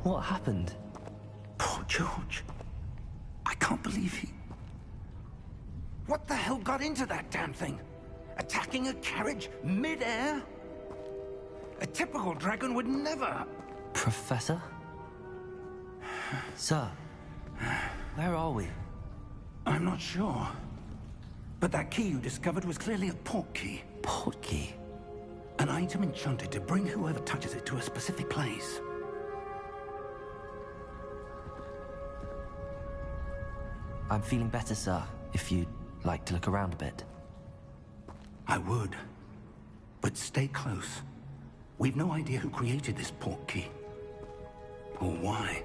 What happened? Poor George. I can't believe he... What the hell got into that damn thing? Attacking a carriage mid-air? A typical dragon would never... Professor? Sir, where are we? I'm not sure. But that key you discovered was clearly a port key. Port key? An item enchanted to bring whoever touches it to a specific place. I'm feeling better, sir, if you'd like to look around a bit. I would. But stay close. We've no idea who created this port key. Or why.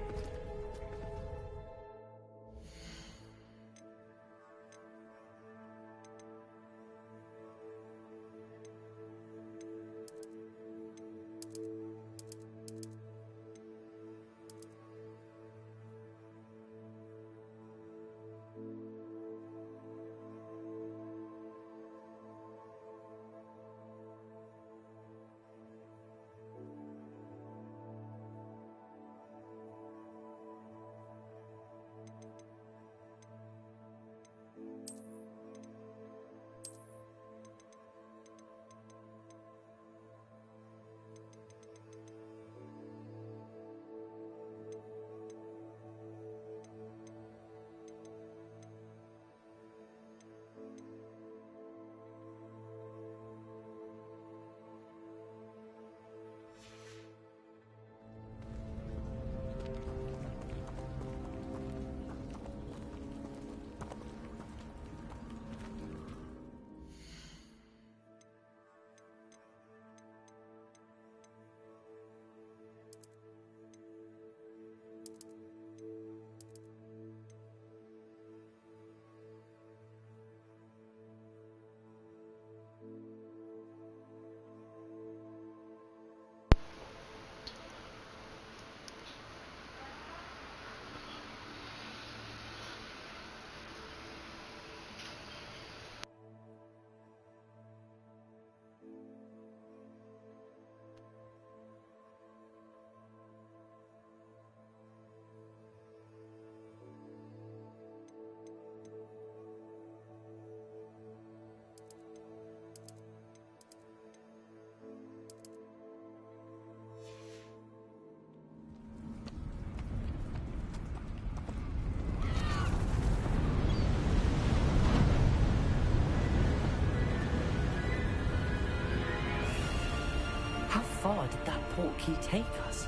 How far did that port key take us?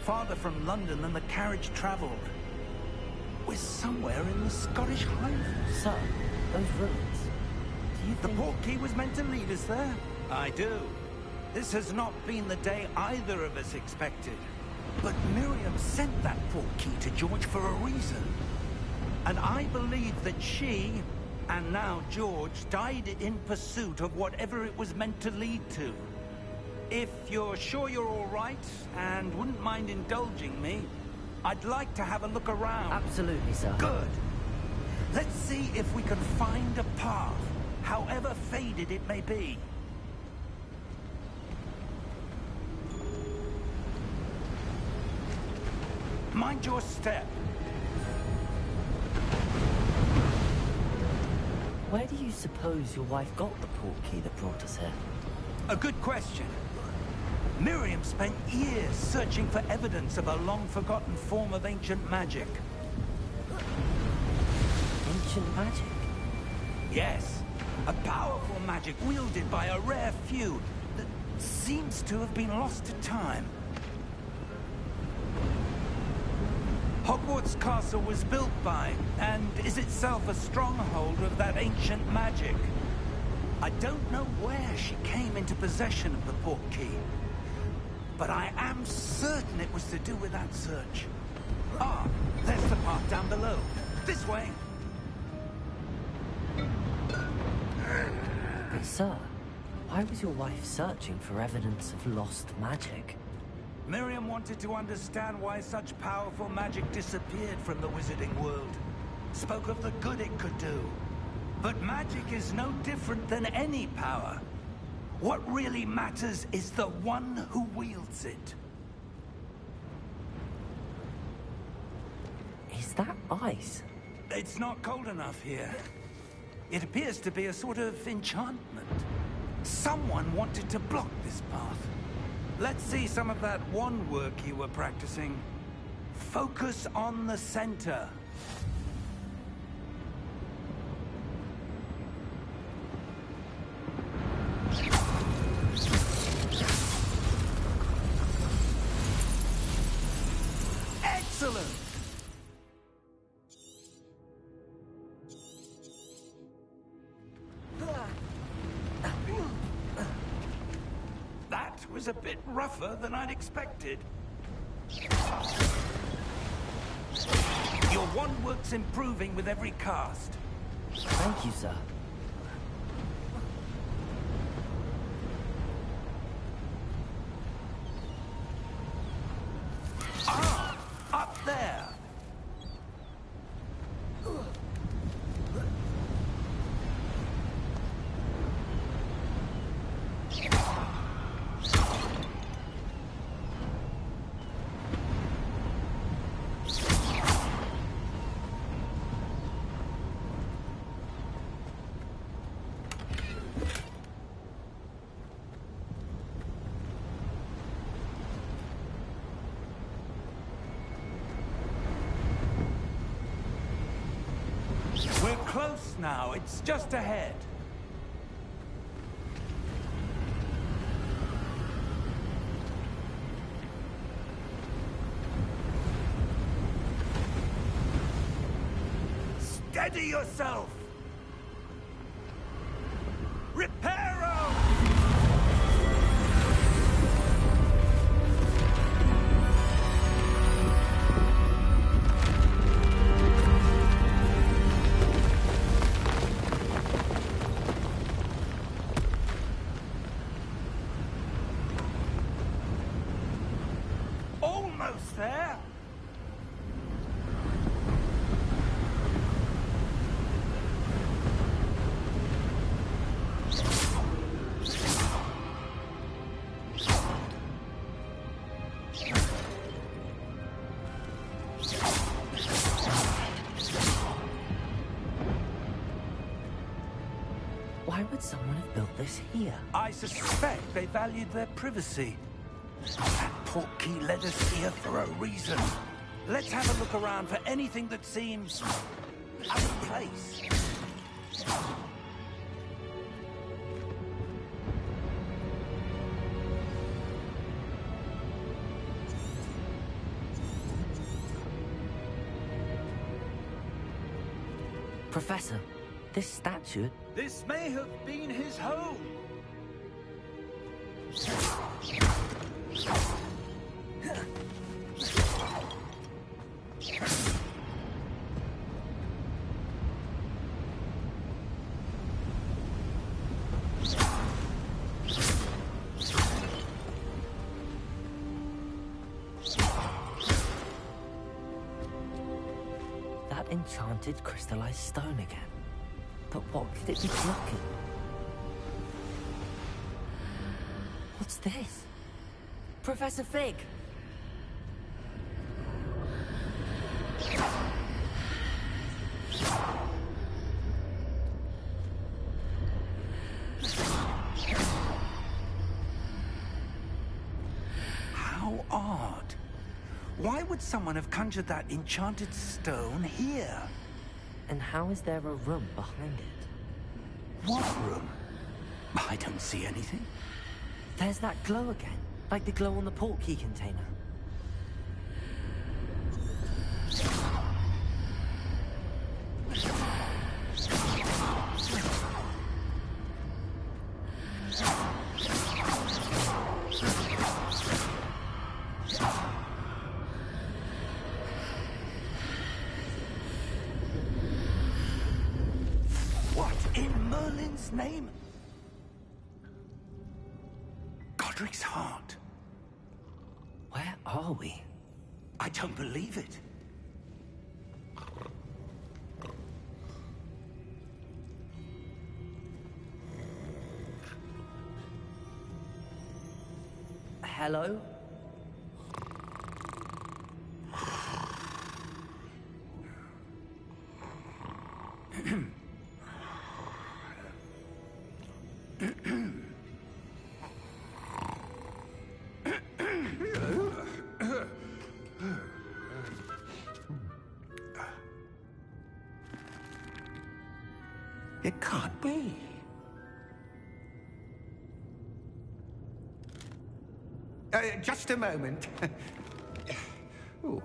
Farther from London than the carriage travelled. We're somewhere in the Scottish Highlands. Sir, those ruins. Do you The think... port key was meant to lead us there? I do. This has not been the day either of us expected. But Miriam sent that port key to George for a reason. And I believe that she, and now George, died in pursuit of whatever it was meant to lead to. If you're sure you're all right, and wouldn't mind indulging me, I'd like to have a look around. Absolutely, sir. Good. Let's see if we can find a path, however faded it may be. Mind your step. Where do you suppose your wife got the port key that brought us here? A good question. Miriam spent years searching for evidence of a long-forgotten form of ancient magic. Ancient magic? Yes, a powerful magic wielded by a rare few that seems to have been lost to time. Hogwarts Castle was built by, and is itself a stronghold of that ancient magic. I don't know where she came into possession of the port key, but I am certain it was to do with that search. Ah, there's the path down below. This way. But sir, why was your wife searching for evidence of lost magic? Miriam wanted to understand why such powerful magic disappeared from the wizarding world. Spoke of the good it could do. But magic is no different than any power. What really matters is the one who wields it. that ice? It's not cold enough here. It appears to be a sort of enchantment. Someone wanted to block this path. Let's see some of that wand work you were practicing. Focus on the center. Excellent! That was a bit rougher than I'd expected. Your wand work's improving with every cast. Thank you, sir. Ah! Up there! We're close now. It's just ahead. Steady yourself! Reparo! Almost there! Why would someone have built this here? I suspect they valued their privacy. That portkey led us here for a reason. Let's have a look around for anything that seems out of place. Professor, this statue... This may have been his home. That enchanted crystallized stone again. But what could it be blocking? What's this? Professor Fig! How odd. Why would someone have conjured that enchanted stone here? And how is there a room behind it? What room? I don't see anything. There's that glow again, like the glow on the portkey container. What in Merlin's name? Godric's heart. Where are we? I don't believe it. Hello? It can't be. Just a moment. Oh.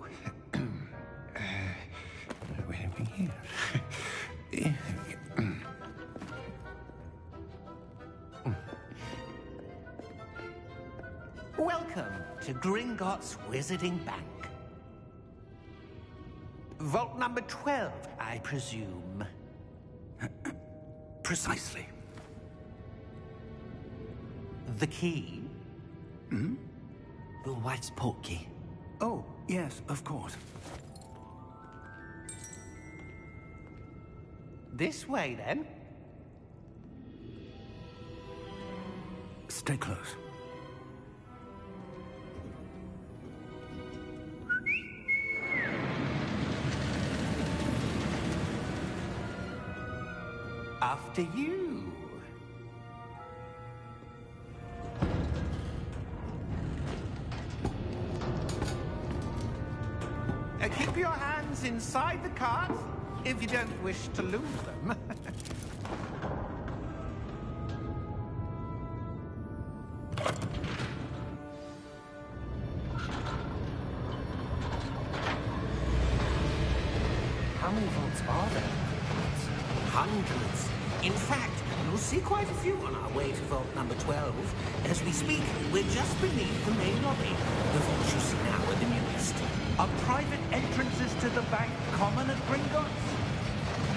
Wait a minute here. Welcome to Gringotts Wizarding Bank. Vault number 12, I presume. Precisely. The key? Hmm? Your wife's portkey. Oh, yes, of course. This way, then. Stay close. After you. Keep your hands inside the cart if you don't wish to lose them. How many vaults are there? Hundreds. In fact, you'll see quite a few on our way to vault number 12. As we speak, we're just beneath the main lobby. The vaults you see now are the newest. Are private entrances to the bank common at Gringotts?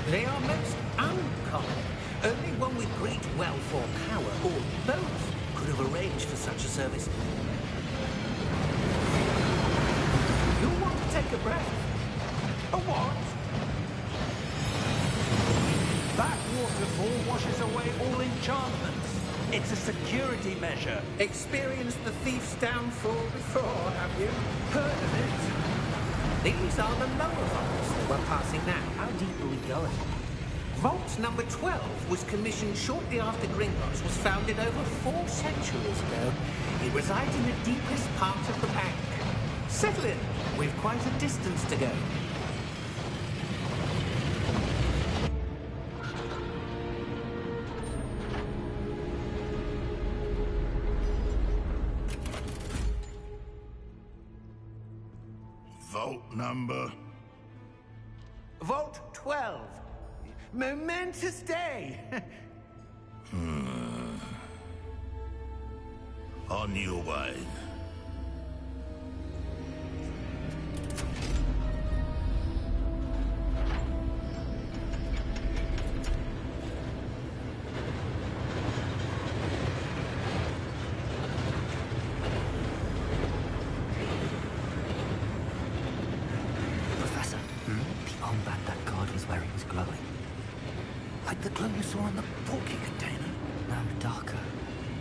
They are most uncommon. Only one with great wealth or power, or both, could have arranged for such a service. You'll want to take a breath. A what? That waterfall washes away all enchantments. It's a security measure. Experienced the thief's downfall before, have you? Heard of it? These are the lower vaults that we're passing now. How deep are we going? Vault number 12 was commissioned shortly after Gringotts was founded over 4 centuries ago. It resides in the deepest part of the bank. Settle in. We've quite a distance to go. Vault number? Vault 12. Momentous day. On your way. Professor, the armband that guard was wearing was glowing. Like the glow you saw on the portkey container. No, darker.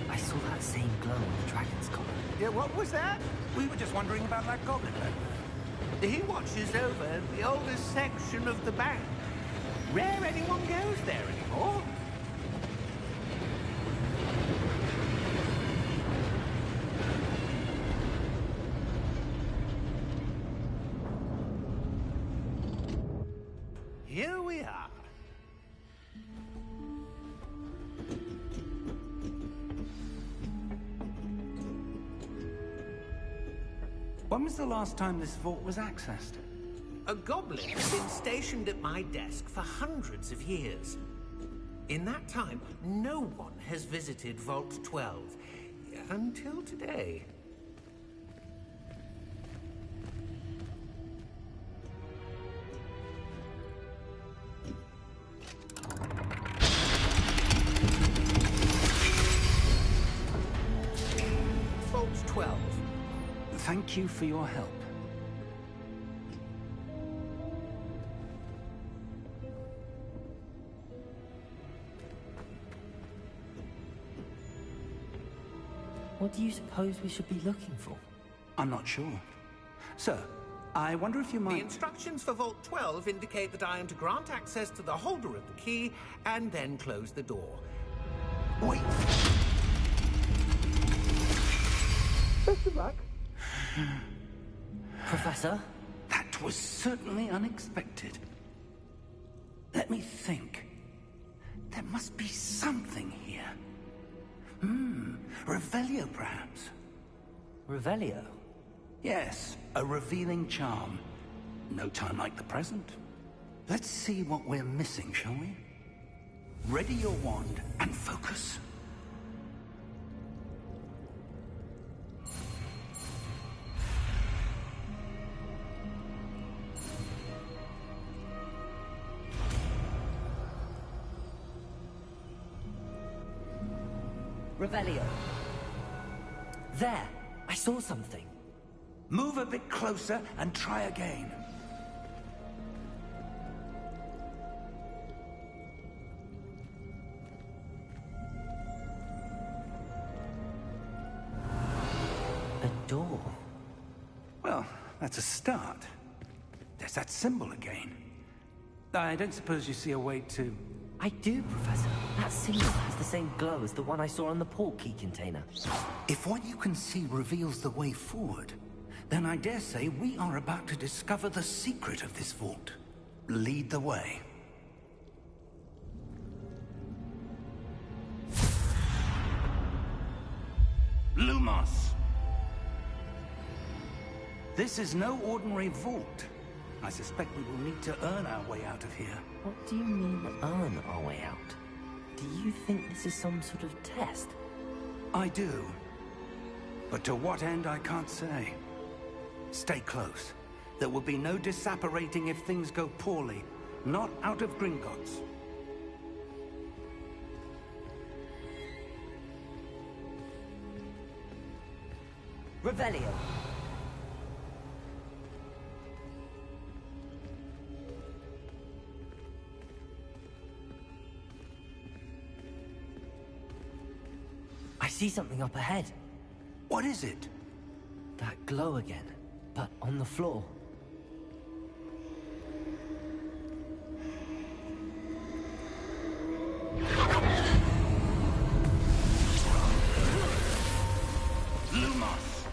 I saw that same glow on the dragon's collar. Yeah, what was that? We were just wondering about that goblin man. He watches over the oldest section of the bank. Rare anyone goes there anymore. Here we are. When was the last time this vault was accessed? A goblin's been stationed at my desk for hundreds of years. In that time, no one has visited Vault 12. Until today. Vault 12. Thank you for your help. What do you suppose we should be looking for? I'm not sure. Sir, I wonder if you The might... instructions for Vault 12 indicate that I am to grant access to the holder of the key and then close the door. Wait. Best of luck. Professor? That was certainly unexpected. Let me think. There must be something here. Revelio, perhaps. Revelio? Yes, a revealing charm. No time like the present. Let's see what we're missing, shall we? Ready your wand and focus. Revelio. There! I saw something. Move a bit closer and try again. A door. Well, that's a start. There's that symbol again. I don't suppose you see a way to... I do, Professor. That symbol has the same glow as the one I saw on the portkey container. If what you can see reveals the way forward, then I dare say we are about to discover the secret of this vault. Lead the way. Lumos! This is no ordinary vault. I suspect we will need to earn our way out of here. What do you mean, earn our way out? Do you think this is some sort of test? I do. But to what end, I can't say. Stay close. There will be no disapparating if things go poorly. Not out of Gringotts. Revelio. I see something up ahead. What is it? That glow again, but on the floor. Lumos!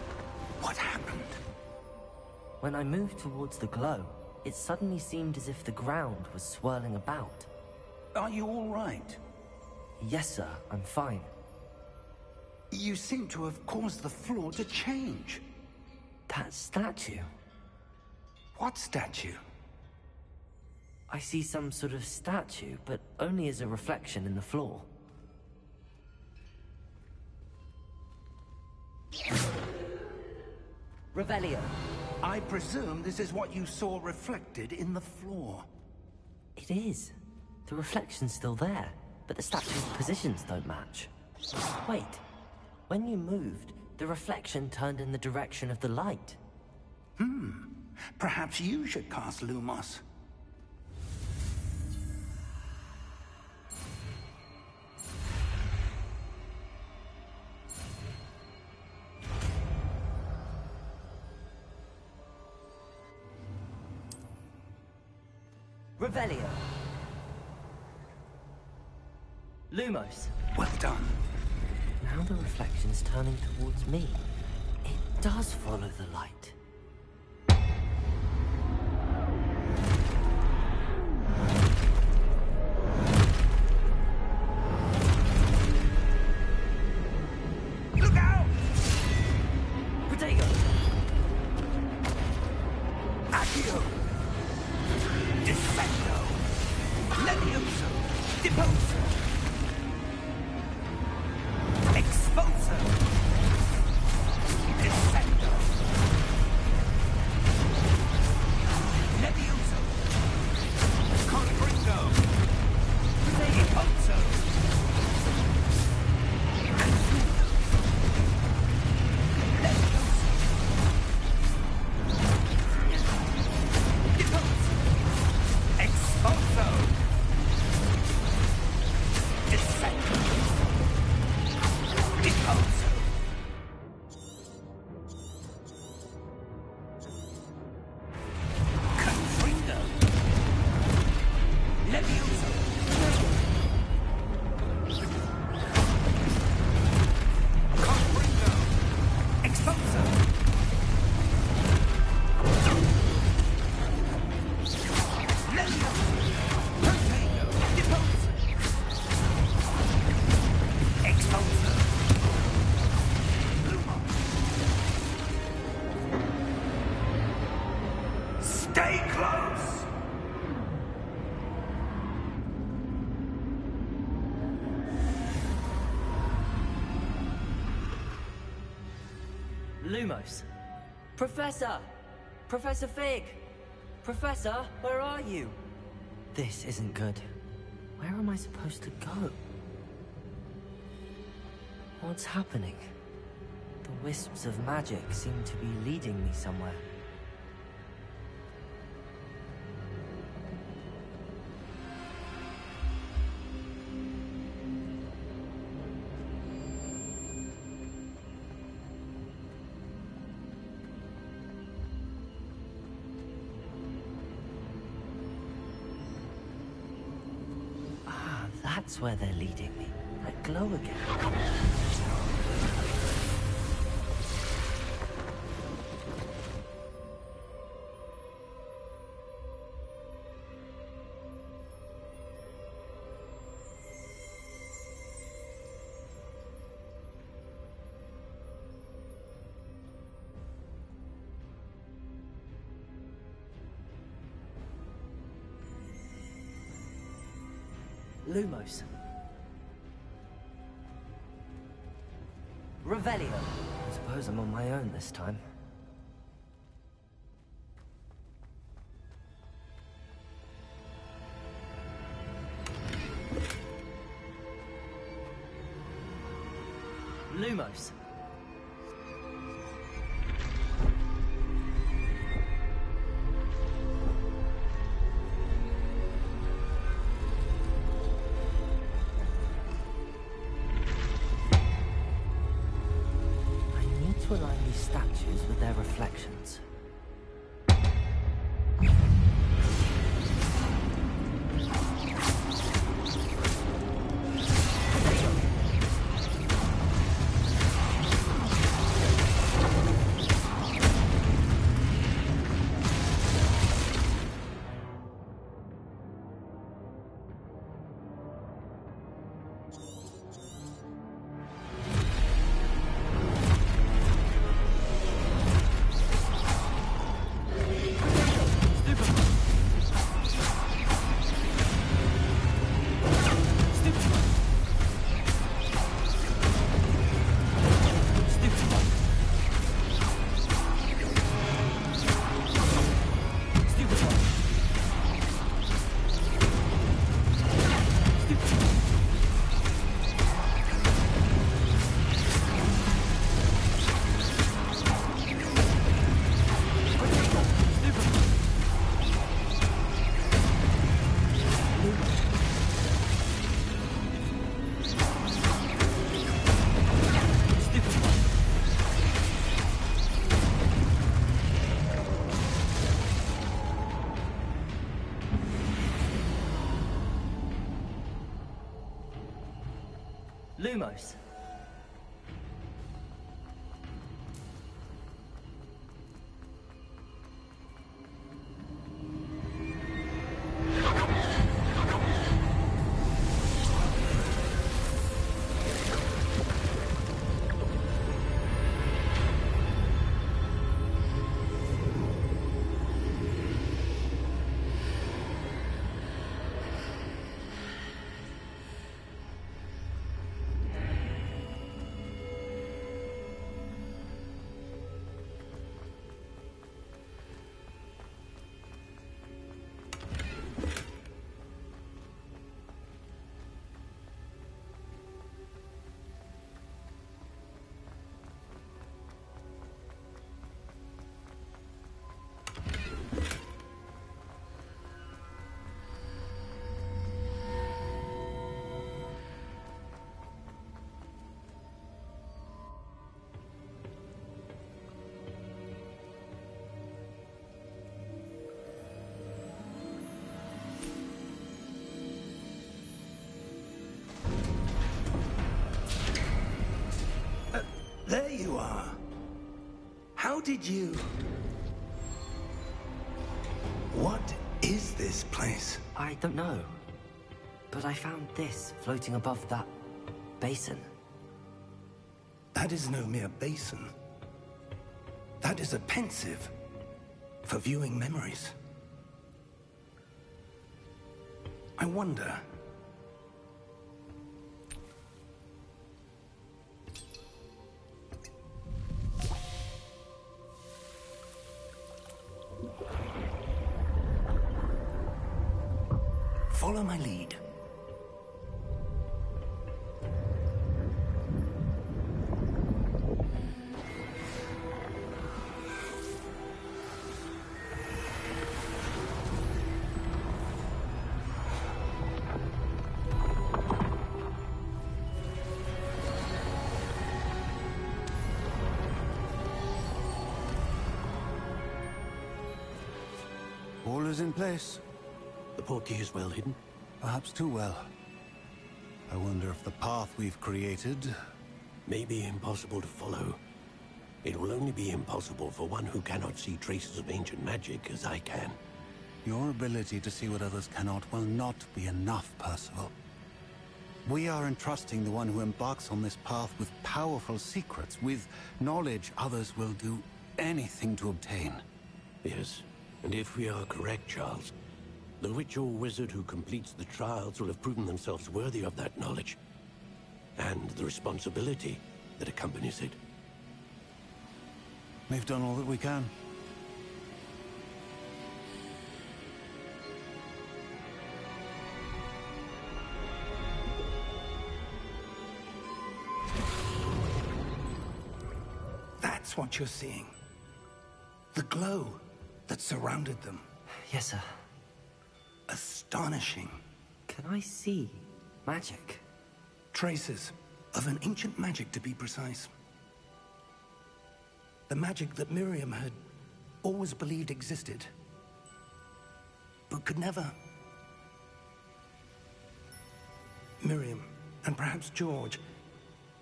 What happened? When I moved towards the glow, it suddenly seemed as if the ground was swirling about. Are you all right? Yes, sir, I'm fine. You seem to have caused the floor to change. That statue. What statue? I see some sort of statue, but only as a reflection in the floor. Revelio. I presume this is what you saw reflected in the floor. It is. The reflection's still there, but the statue's positions don't match. Wait. When you moved, the reflection turned in the direction of the light. Perhaps you should cast Lumos. Revelio. Lumos. Well done. Now the reflection's turning towards me. It does follow the light. Look out! Protego! Accio! Defendo! Levioso! Deposo! Exposo! Defendo! Levioso! Confringo! Deposo! Antuno! Levioso! Deposo! Exposo! Defendo! Deposo! Confringo! Levioso! Lumos. Professor! Professor Fig! Professor, where are you? This isn't good. Where am I supposed to go? What's happening? The wisps of magic seem to be leading me somewhere. That's where they're leading me. That glow again. Lumos. Revelio. I suppose I'm on my own this time. Lumos. To align these statues with their reflections. Lumos. There you are. How did you... What is this place? I don't know. But I found this floating above that basin. That is no mere basin. That is a pensive for viewing memories. I wonder... Follow my lead. All is in place. The portkey is well hidden. Perhaps too well. I wonder if the path we've created... May be impossible to follow. It will only be impossible for one who cannot see traces of ancient magic as I can. Your ability to see what others cannot will not be enough, Percival. We are entrusting the one who embarks on this path with powerful secrets, with knowledge others will do anything to obtain. Yes, and if we are correct, Charles, the witch or wizard who completes the trials will have proven themselves worthy of that knowledge, and the responsibility that accompanies it. We've done all that we can. That's what you're seeing. The glow that surrounded them. Yes, sir. Astonishing. Can I see magic? Traces of an ancient magic, to be precise. The magic that Miriam had always believed existed, but could never. Miriam, and perhaps George,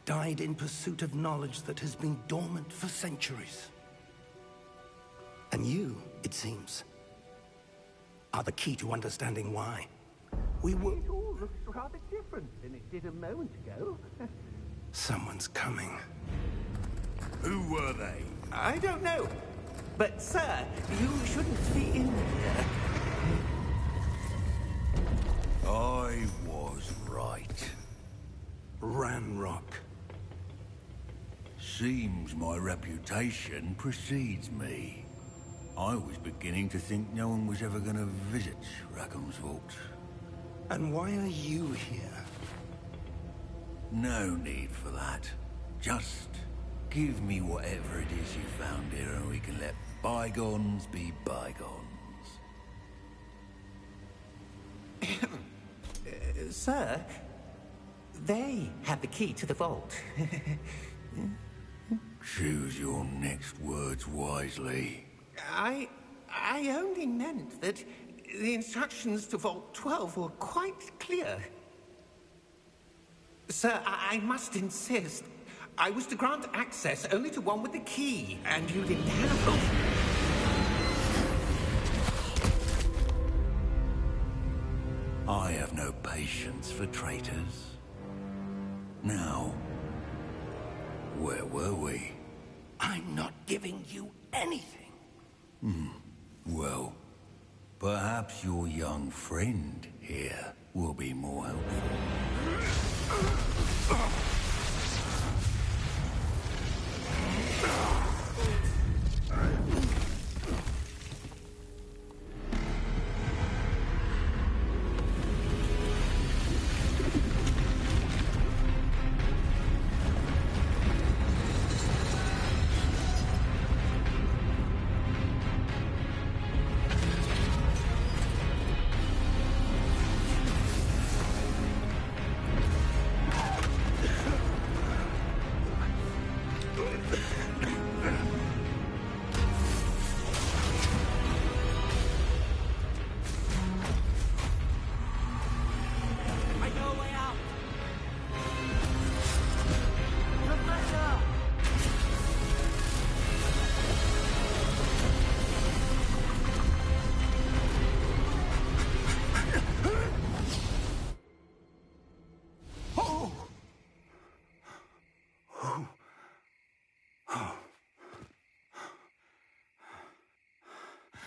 died in pursuit of knowledge that has been dormant for centuries. And you, it seems, are the key to understanding why. We were... It all looks rather different than it did a moment ago. Someone's coming. Who were they? I don't know. But, sir, you shouldn't be in here. I was right. Ranrock. Seems my reputation precedes me. I was beginning to think no one was ever going to visit Rackham's Vault. And why are you here? No need for that. Just give me whatever it is you found here and we can let bygones be bygones. Sir, they have the key to the vault. Choose your next words wisely. I only meant that the instructions to Vault 12 were quite clear. Sir, I must insist. I was to grant access only to one with the key, and you didn't have it. I have no patience for traitors. Now, where were we? I'm not giving you anything. Well, perhaps your young friend here will be more helpful.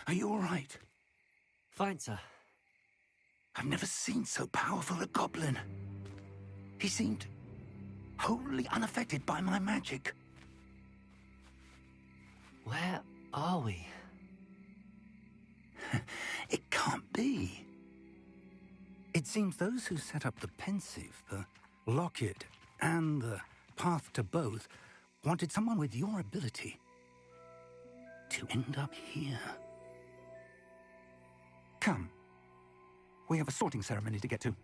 Are you all right? Fine, sir. I've never seen so powerful a goblin. He seemed wholly unaffected by my magic. Where are we? It can't be. It seems those who set up the Pensieve, the Locket, and the Path to Both wanted someone with your ability to end up here. Come. We have a sorting ceremony to get to.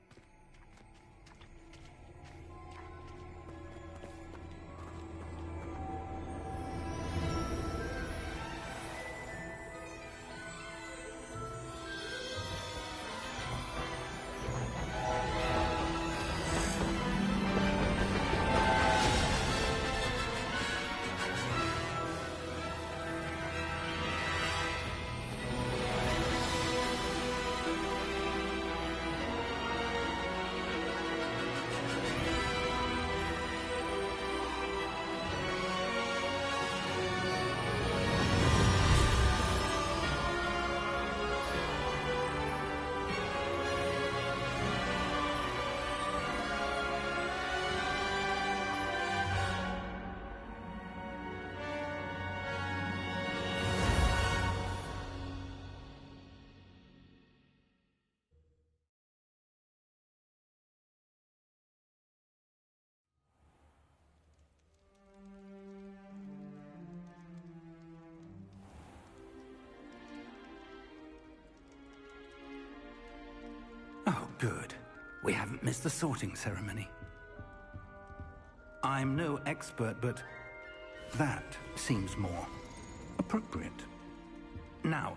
Oh, good. We haven't missed the sorting ceremony. I'm no expert, but that seems more appropriate. Now,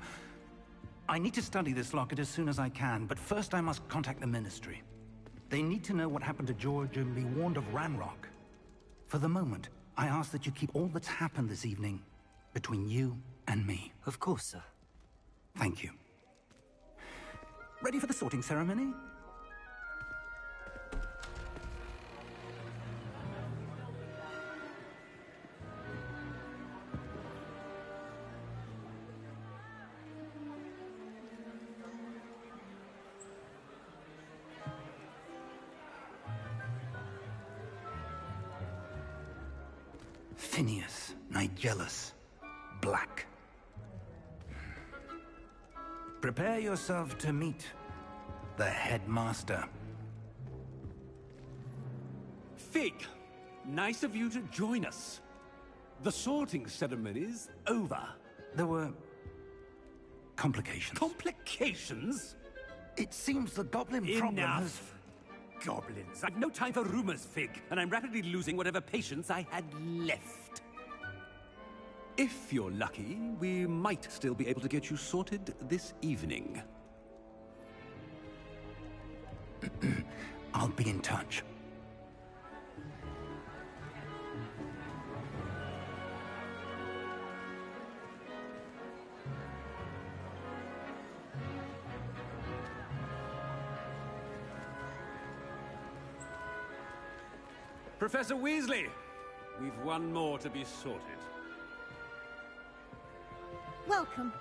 I need to study this locket as soon as I can, but first I must contact the Ministry. They need to know what happened to George and be warned of Ranrock. For the moment, I ask that you keep all that's happened this evening between you and me. Of course, sir. Thank you. Ready for the sorting ceremony? Phineas Nigellus Black. Prepare yourself to meet the Headmaster. Fig, nice of you to join us. The sorting ceremony's over. There were complications. Complications? It seems the goblin problem has... Enough! Goblins. I've no time for rumors, Fig, and I'm rapidly losing whatever patience I had left. If you're lucky, we might still be able to get you sorted this evening. I'll be in touch. Professor Weasley, we've one more to be sorted. Welcome.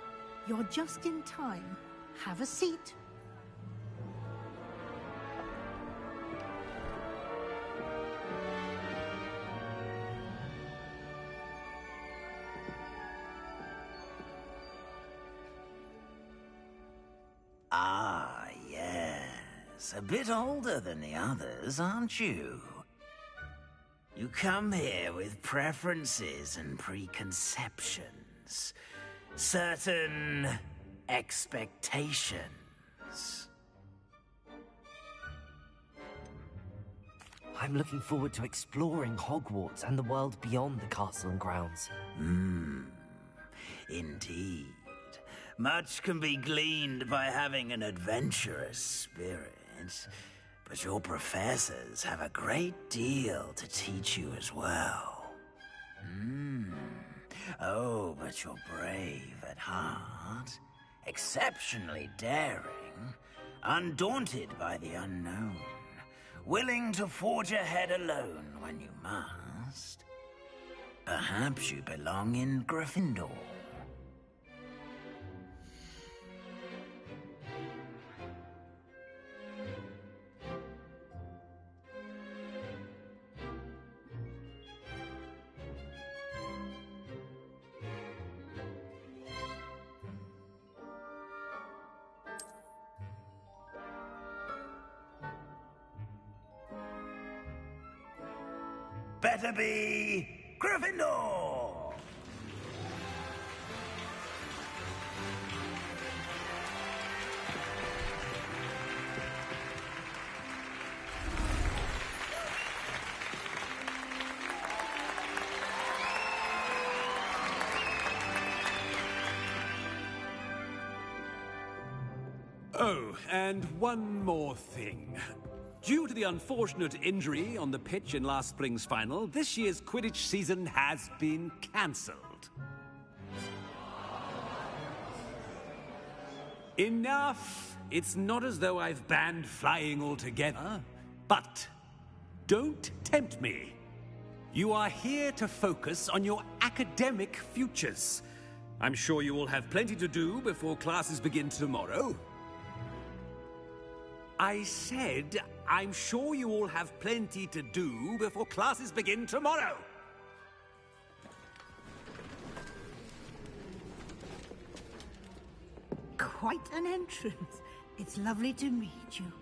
You're just in time. Have a seat. Ah, yes. A bit older than the others, aren't you? You come here with preferences and preconceptions. Certain expectations. I'm looking forward to exploring Hogwarts and the world beyond the castle and grounds. Indeed. Much can be gleaned by having an adventurous spirit, but your professors have a great deal to teach you as well. Oh, but you're brave at heart, exceptionally daring, undaunted by the unknown, willing to forge ahead alone when you must. Perhaps you belong in Gryffindor. better be Gryffindor! Oh, and one more thing. Due to the unfortunate injury on the pitch in last spring's final, this year's Quidditch season has been cancelled. Enough! It's not as though I've banned flying altogether. But don't tempt me. You are here to focus on your academic futures. I'm sure you will have plenty to do before classes begin tomorrow. I said, I'm sure you all have plenty to do before classes begin tomorrow. Quite an entrance. It's lovely to meet you.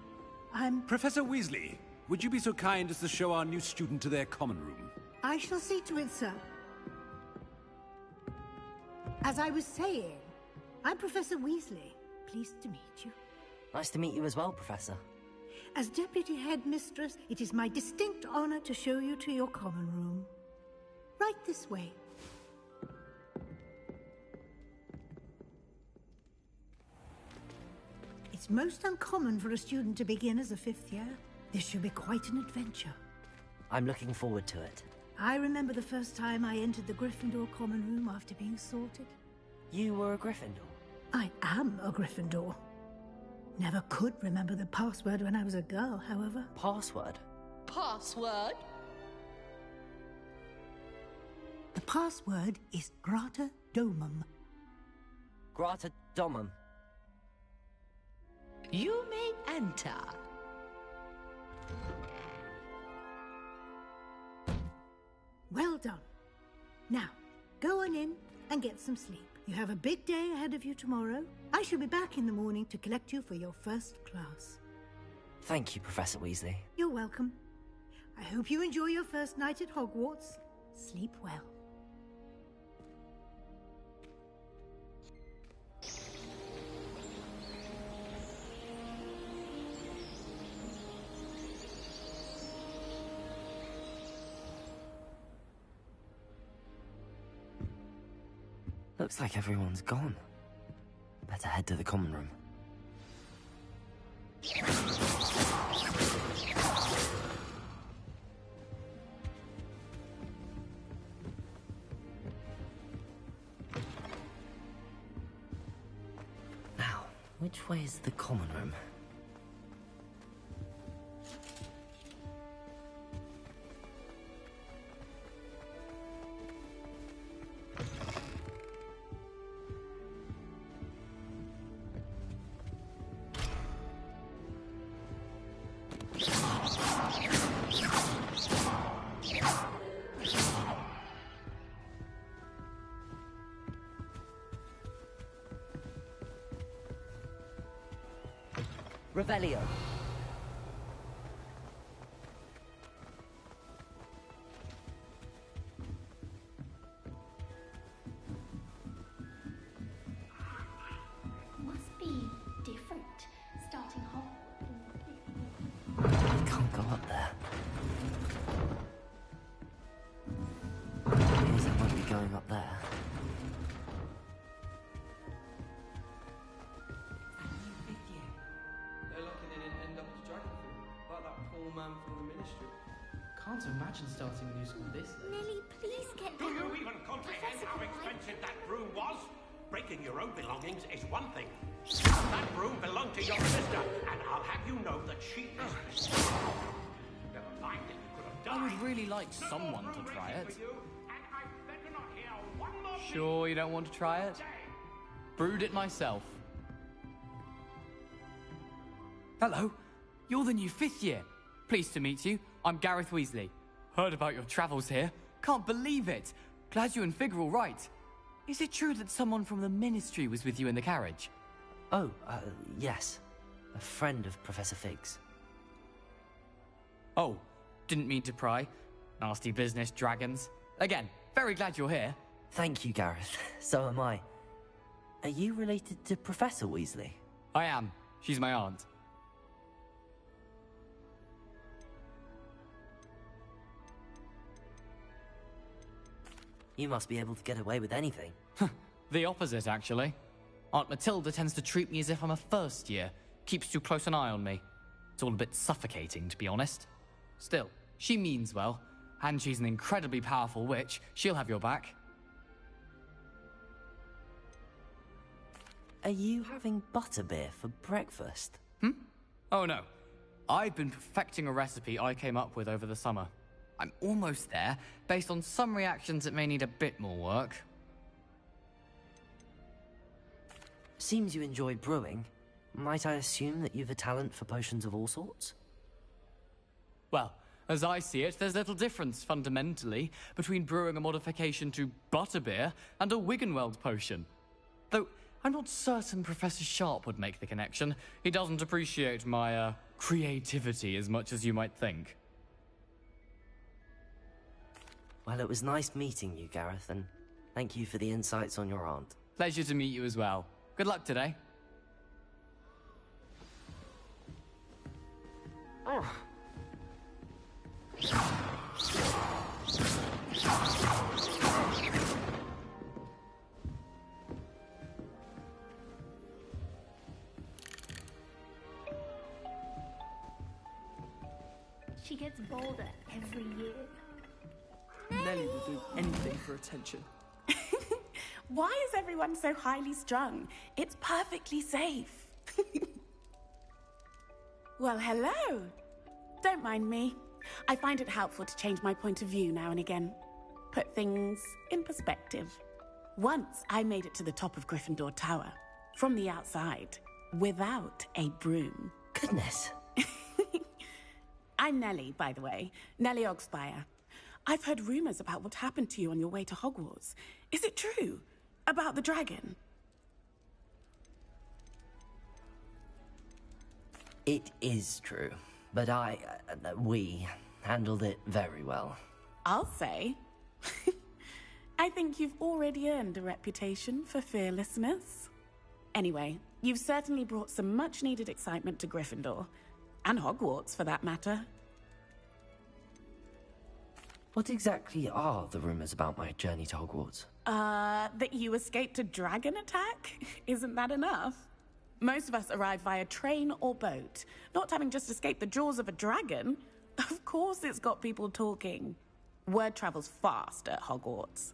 Professor Weasley, would you be so kind as to show our new student to their common room? I shall see to it, sir. As I was saying, I'm Professor Weasley. Pleased to meet you. Nice to meet you as well, Professor. As Deputy Headmistress, it is my distinct honor to show you to your common room. Right this way. It's most uncommon for a student to begin as a fifth year. This should be quite an adventure. I'm looking forward to it. I remember the first time I entered the Gryffindor common room after being sorted. You were a Gryffindor? I am a Gryffindor. Never could remember the password when I was a girl, however. Password? Password? The password is Grata Domum. Grata Domum. You may enter. Well done. Now, go on in and get some sleep. You have a big day ahead of you tomorrow. I shall be back in the morning to collect you for your first class. Thank you, Professor Weasley. You're welcome. I hope you enjoy your first night at Hogwarts. Sleep well. Looks like everyone's gone. Better head to the common room. Now, which way is the common room? Revelio. Must be different, starting Hogwarts. I can't go up there. Means I won't be going up there. Can't imagine starting a new school this late. Lily, please get Do down. you even comprehend how expensive that broom was? Breaking your own belongings is one thing. That broom belonged to your sister, and I'll have you know that she is. Never mind that you could have died. I would really like someone to try it. Sure. Sure you don't want to try it? Brewed it myself. Hello, you're the new fifth year. Pleased to meet you. I'm Gareth Weasley. Heard about your travels here. Can't believe it. Glad you and Fig are all right. Is it true that someone from the Ministry was with you in the carriage? Oh, yes. A friend of Professor Fig's. Oh, didn't mean to pry. Nasty business, dragons. Again, very glad you're here. Thank you, Gareth. So am I. Are you related to Professor Weasley? I am. She's my aunt. You must be able to get away with anything. The opposite, actually. Aunt Matilda tends to treat me as if I'm a first year. Keeps too close an eye on me. It's all a bit suffocating, to be honest. Still, she means well. And she's an incredibly powerful witch. She'll have your back. Are you having butterbeer for breakfast? Oh no. I've been perfecting a recipe I came up with over the summer. I'm almost there. Based on some reactions, it may need a bit more work. Seems you enjoy brewing. Might I assume that you've a talent for potions of all sorts? Well, as I see it, there's little difference, fundamentally, between brewing a modification to butterbeer and a Wiggenweld potion. Though, I'm not certain Professor Sharp would make the connection. He doesn't appreciate my, creativity as much as you might think. Well, it was nice meeting you, Gareth, and thank you for the insights on your aunt. Pleasure to meet you as well. Good luck today. Oh. She gets bolder every year. Nellie will do anything for attention. Why is everyone so highly strung? It's perfectly safe. Well, hello. Don't mind me. I find it helpful to change my point of view now and again. Put things in perspective. Once I made it to the top of Gryffindor Tower, from the outside, without a broom. Goodness. I'm Nellie, by the way. Nellie Ogspire. I've heard rumors about what happened to you on your way to Hogwarts. Is it true? About the dragon? It is true, but we handled it very well. I'll say. I think you've already earned a reputation for fearlessness. Anyway, you've certainly brought some much-needed excitement to Gryffindor. And Hogwarts, for that matter. What exactly are the rumors about my journey to Hogwarts? That you escaped a dragon attack? Isn't that enough? Most of us arrive via train or boat, not having just escaped the jaws of a dragon. Of course it's got people talking. Word travels fast at Hogwarts.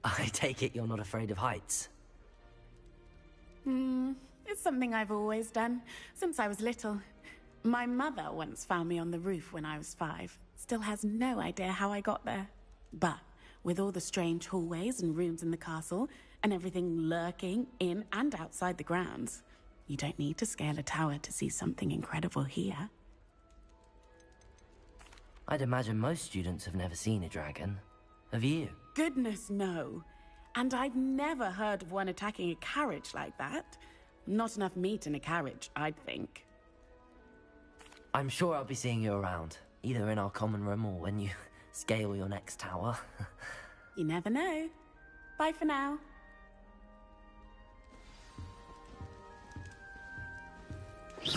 I take it you're not afraid of heights? It's something I've always done, since I was little. My mother once found me on the roof when I was 5. Still has no idea how I got there. But with all the strange hallways and rooms in the castle, and everything lurking in and outside the grounds, you don't need to scale a tower to see something incredible here. I'd imagine most students have never seen a dragon. Have you? Goodness, no. And I've never heard of one attacking a carriage like that. Not enough meat in a carriage, I'd think. I'm sure I'll be seeing you around, either in our common room or when you scale your next tower. You never know. Bye for now. If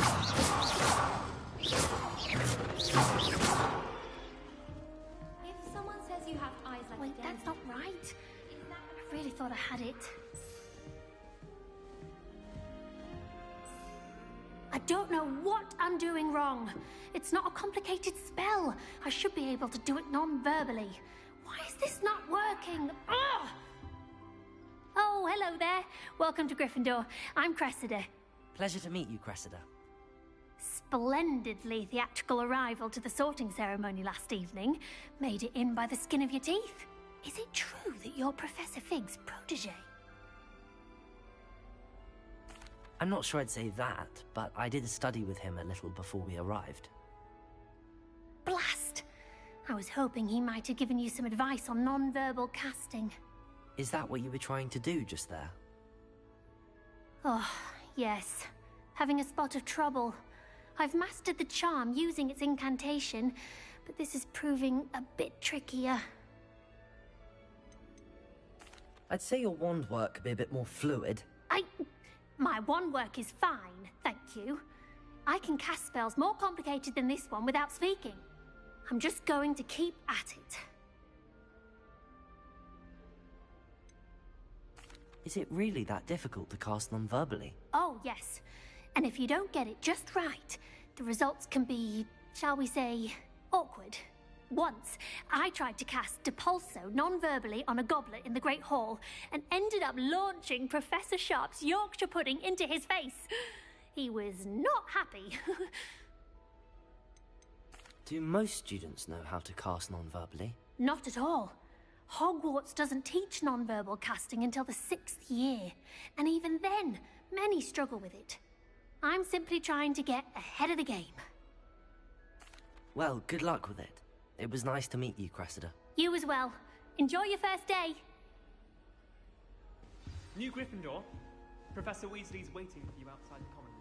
someone says you have eyes like Wait, that's not right. I really thought I had it. I don't know what I'm doing wrong. It's not a complicated spell. I should be able to do it non-verbally. Why is this not working? Ugh! Oh, hello there. Welcome to Gryffindor. I'm Cressida. Pleasure to meet you, Cressida. Splendidly theatrical arrival to the sorting ceremony last evening. Made it in by the skin of your teeth. Is it true that you're Professor Fig's protege? I'm not sure I'd say that, but I did study with him a little before we arrived. Blast! I was hoping he might have given you some advice on non-verbal casting. Is that what you were trying to do just there? Oh, yes. Having a spot of trouble. I've mastered the charm using its incantation, but this is proving a bit trickier. I'd say your wand work could be a bit more fluid. My wand work is fine, thank you. I can cast spells more complicated than this one without speaking. I'm just going to keep at it. Is it really that difficult to cast non-verbally? Oh, yes. And if you don't get it just right, the results can be, shall we say, awkward. Once, I tried to cast Depulso non-verbally on a goblet in the Great Hall and ended up launching Professor Sharp's Yorkshire pudding into his face. He was not happy. Do most students know how to cast non-verbally? Not at all. Hogwarts doesn't teach non-verbal casting until the 6th year, and even then, many struggle with it. I'm simply trying to get ahead of the game. Well, good luck with it. It was nice to meet you, Cressida. You as well. Enjoy your first day. New Gryffindor. Professor Weasley's waiting for you outside the common room.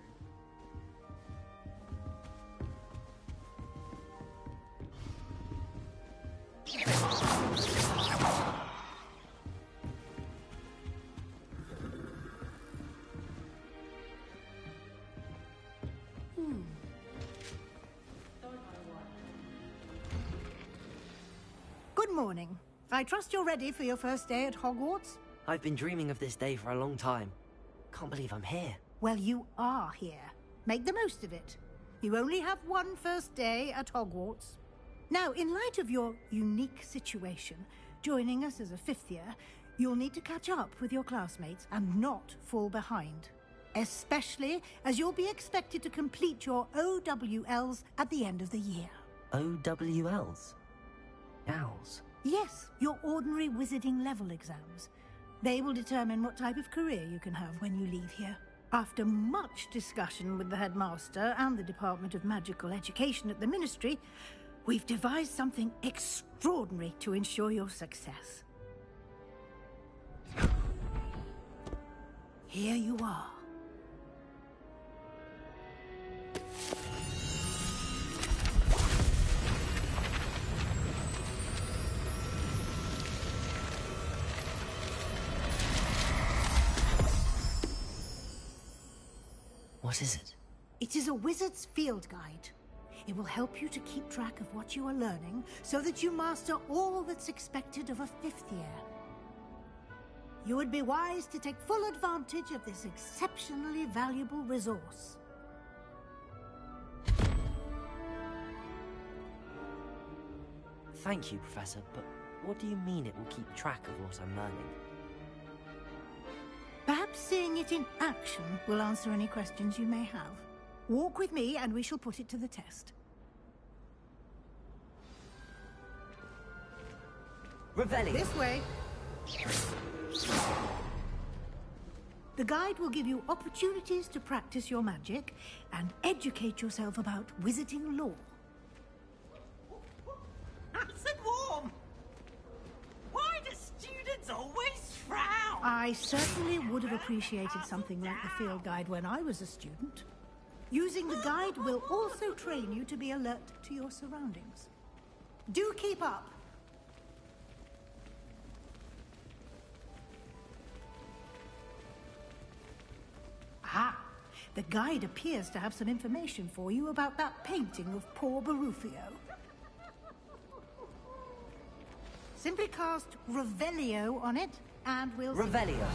Good morning. I trust you're ready for your first day at Hogwarts? I've been dreaming of this day for a long time. Can't believe I'm here. Well, you are here. Make the most of it. You only have one first day at Hogwarts. Now, in light of your unique situation, joining us as a 5th year, you'll need to catch up with your classmates and not fall behind. Especially as you'll be expected to complete your OWLs at the end of the year. OWLs? Owls? Yes, your ordinary wizarding level exams. They will determine what type of career you can have when you leave here. After much discussion with the headmaster and the Department of Magical Education at the Ministry, we've devised something extraordinary to ensure your success. Here you are. What is it? It is a wizard's field guide. It will help you to keep track of what you are learning so that you master all that's expected of a 5th year. You would be wise to take full advantage of this exceptionally valuable resource. Thank you, Professor, but what do you mean it will keep track of what I'm learning? Perhaps seeing it in action will answer any questions you may have. Walk with me and we shall put it to the test. Revelio. This way. The guide will give you opportunities to practice your magic and educate yourself about wizarding lore. Nice and warm. Why do students always frown? I certainly would have appreciated something like the field guide when I was a student. Using the guide will also train you to be alert to your surroundings. Do keep up. Ah, the guide appears to have some information for you about that painting of poor Barufio. Simply cast Revelio on it, and we'll... Revelio.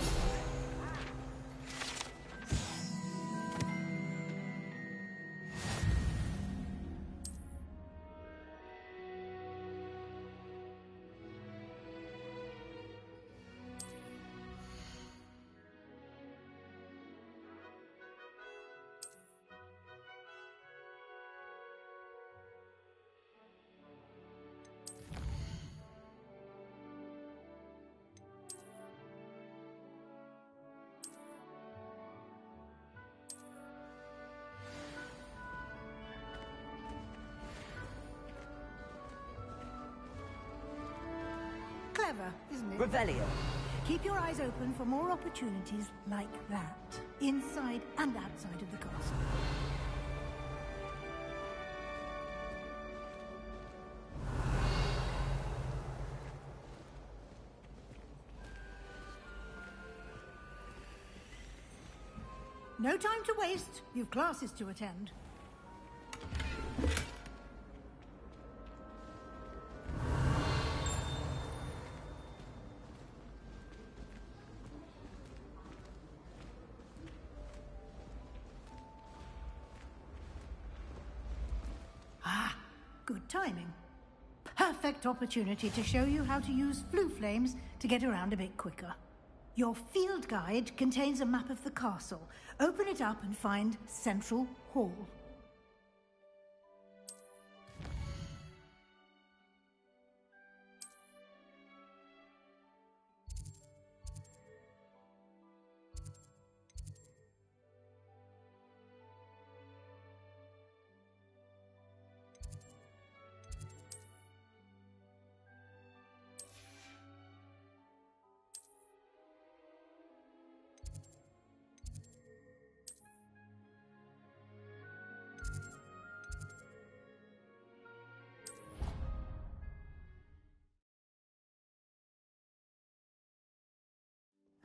Clever, isn't it? Revelio. Keep your eyes open for more opportunities like that, inside and outside of the castle. no time to waste. You've classes to attend. Ah, good timing. Perfect opportunity to show you how to use flue flames to get around a bit quicker. Your field guide contains a map of the castle. Open it up and find Central Hall.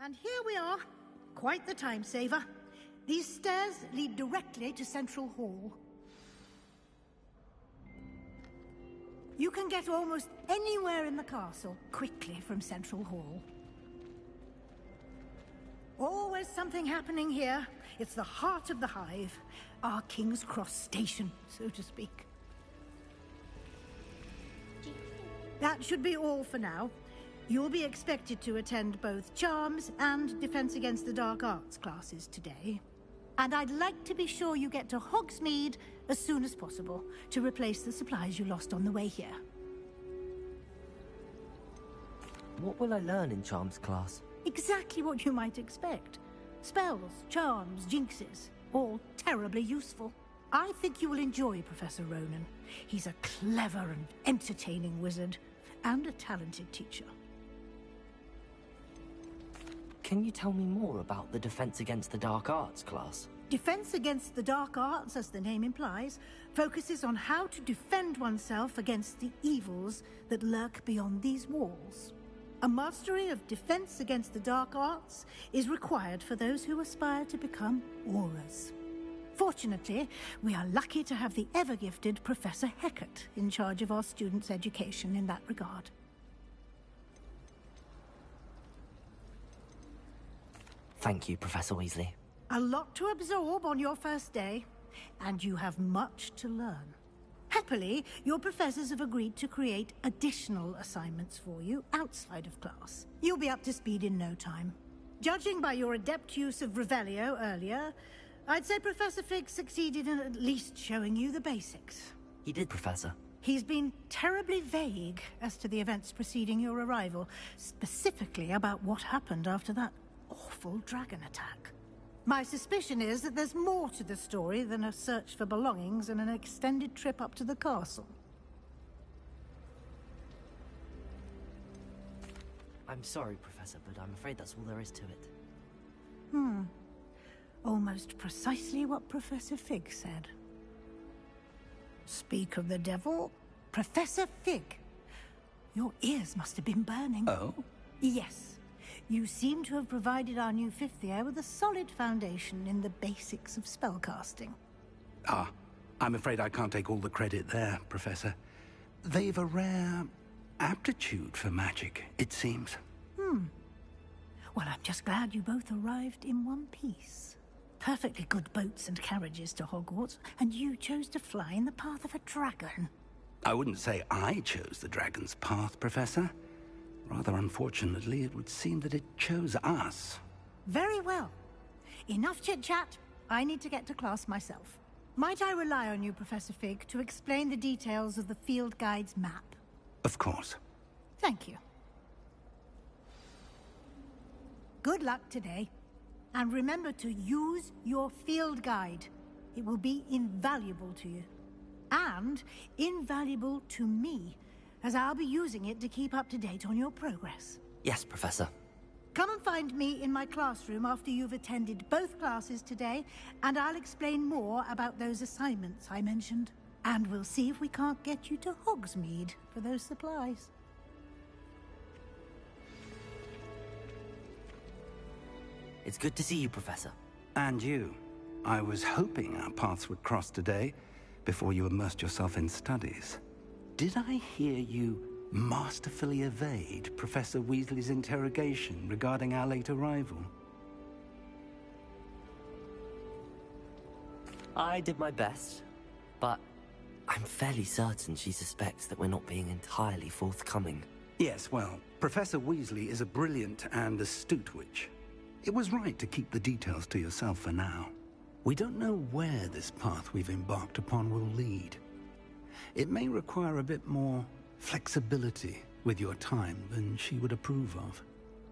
And here we are. Quite the time saver. These stairs lead directly to Central Hall. You can get almost anywhere in the castle quickly from Central Hall. Always something happening here. It's the heart of the Hive. Our King's Cross station, so to speak. That should be all for now. You'll be expected to attend both Charms and Defense Against the Dark Arts classes today. And I'd like to be sure you get to Hogsmeade as soon as possible to replace the supplies you lost on the way here. What will I learn in Charms class? Exactly what you might expect. Spells, charms, jinxes, all terribly useful. I think you will enjoy Professor Ronen. He's a clever and entertaining wizard, and a talented teacher. Can you tell me more about the Defense Against the Dark Arts class? Defense Against the Dark Arts, as the name implies, focuses on how to defend oneself against the evils that lurk beyond these walls. A mastery of Defense Against the Dark Arts is required for those who aspire to become Aurors. Fortunately, we are lucky to have the ever-gifted Professor Hecat in charge of our students' education in that regard. Thank you, Professor Weasley. A lot to absorb on your first day, and you have much to learn. Happily, your professors have agreed to create additional assignments for you outside of class. You'll be up to speed in no time. Judging by your adept use of Revelio earlier, I'd say Professor Fig succeeded in at least showing you the basics. He did, Professor. He's been terribly vague as to the events preceding your arrival, specifically about what happened after that awful dragon attack. My suspicion is that there's more to the story than a search for belongings and an extended trip up to the castle. I'm sorry, Professor, but I'm afraid that's all there is to it. Almost precisely what Professor Fig said. Speak of the devil, Professor Fig. Your ears must have been burning. Oh? Yes. You seem to have provided our new fifth year with a solid foundation in the basics of spellcasting. I'm afraid I can't take all the credit there, Professor. They've a rare aptitude for magic, it seems. Well, I'm just glad you both arrived in one piece. Perfectly good boats and carriages to Hogwarts, and you chose to fly in the path of a dragon. I wouldn't say I chose the dragon's path, Professor. Rather unfortunately, it would seem that it chose us. Very well. Enough chit-chat. I need to get to class myself. Might I rely on you, Professor Fig, to explain the details of the field guide's map? Of course. Thank you. Good luck today. And remember to use your field guide. It will be invaluable to you. And invaluable to me, as I'll be using it to keep up to date on your progress. Yes, Professor. Come and find me in my classroom after you've attended both classes today, and I'll explain more about those assignments I mentioned. And we'll see if we can't get you to Hogsmeade for those supplies. It's good to see you, Professor. And you. I was hoping our paths would cross today, before you immersed yourself in studies. Did I hear you masterfully evade Professor Weasley's interrogation regarding our late arrival? I did my best, but I'm fairly certain she suspects that we're not being entirely forthcoming. Yes, well, Professor Weasley is a brilliant and astute witch. It was right to keep the details to yourself for now. We don't know where this path we've embarked upon will lead. It may require a bit more flexibility with your time than she would approve of.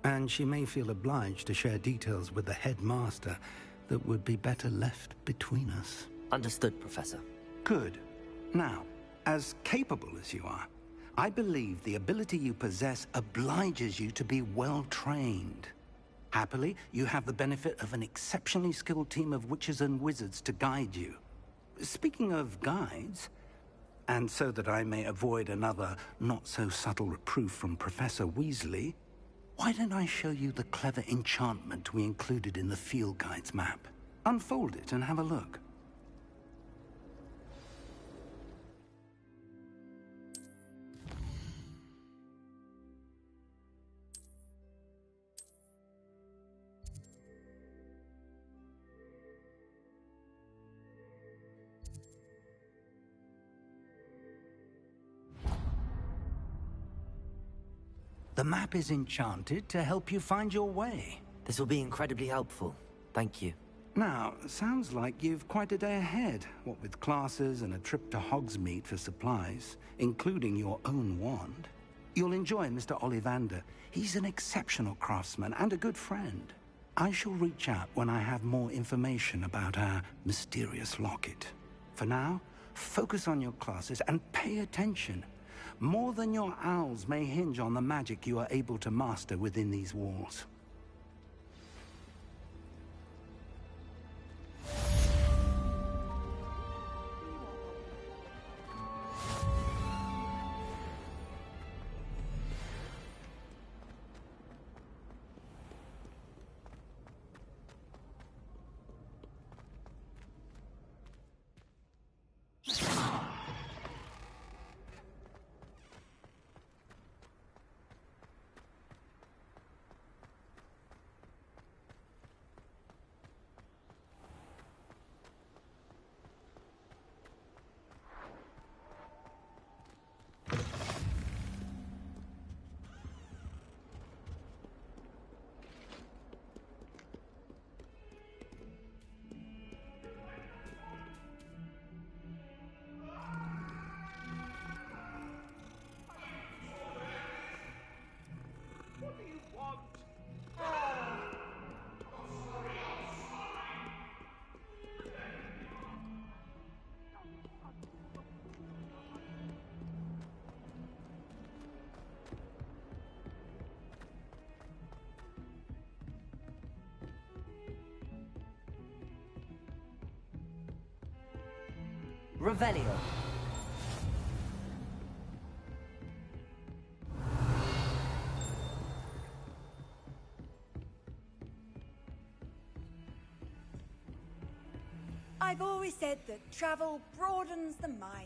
And she may feel obliged to share details with the headmaster that would be better left between us. Understood, Professor. Good. Now, as capable as you are, I believe the ability you possess obliges you to be well-trained. Happily, you have the benefit of an exceptionally skilled team of witches and wizards to guide you. Speaking of guides, and so that I may avoid another not-so-subtle reproof from Professor Weasley, why don't I show you the clever enchantment we included in the field guide's map? Unfold it and have a look. The map is enchanted to help you find your way. This will be incredibly helpful. Thank you. Now, sounds like you've quite a day ahead, what with classes and a trip to Hogsmeade for supplies, including your own wand. You'll enjoy Mr. Ollivander. He's an exceptional craftsman and a good friend. I shall reach out when I have more information about our mysterious locket. For now, focus on your classes and pay attention. More than your owls may hinge on the magic you are able to master within these walls. Revelio. I've always said that travel broadens the mind.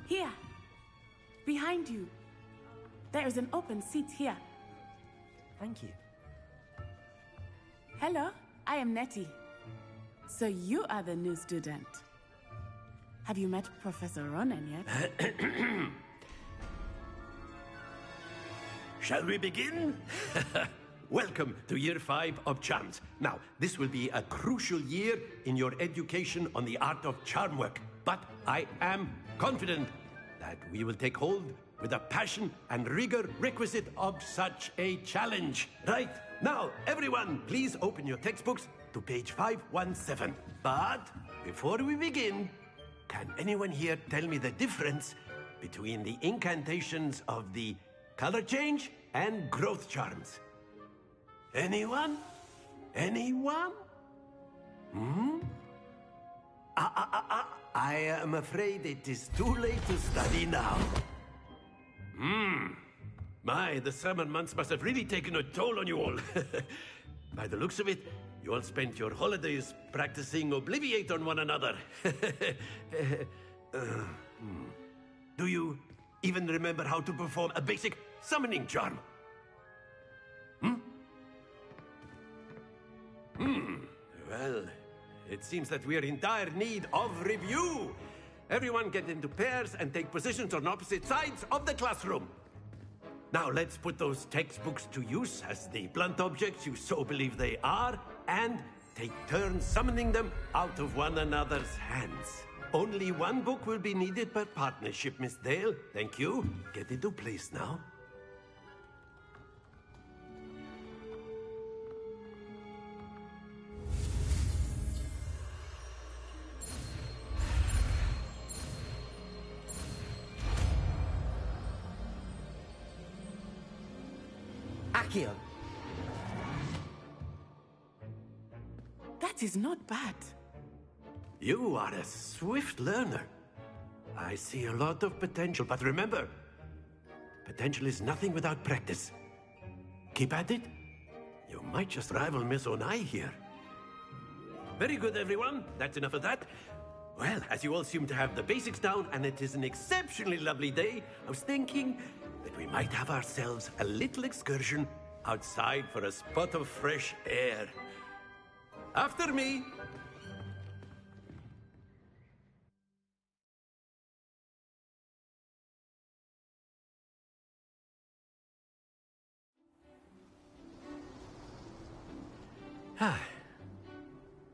Here, behind you. There is an open seat here. Thank you. Hello, I am Nettie. So you are the new student. Have you met Professor Ronen yet? Shall we begin? Welcome to Year 5 of Charms. Now, this will be a crucial year in your education on the art of charm work. But I am confident that we will take hold with the passion and rigor requisite of such a challenge. Right, now, everyone, please open your textbooks to page 517. But before we begin, can anyone here tell me the difference between the incantations of the color change and growth charms? Anyone? Anyone? I am afraid it is too late to study now. My, the summer months must have really taken a toll on you all. By the looks of it, you all spent your holidays practicing Obliviate on one another. Do you even remember how to perform a basic summoning charm? Well, it seems that we are in dire need of review. Everyone get into pairs and take positions on opposite sides of the classroom. Now let's put those textbooks to use as the blunt objects you so believe they are, and take turns summoning them out of one another's hands. Only one book will be needed per partnership, Miss Dale. Thank you. Get into place now. Accio! That is not bad. You are a swift learner. I see a lot of potential, but remember, potential is nothing without practice. Keep at it. You might just rival Miss Onai here. Very good, everyone. That's enough of that. Well, as you all seem to have the basics down, and it is an exceptionally lovely day, I was thinking that we might have ourselves a little excursion outside for a spot of fresh air. After me.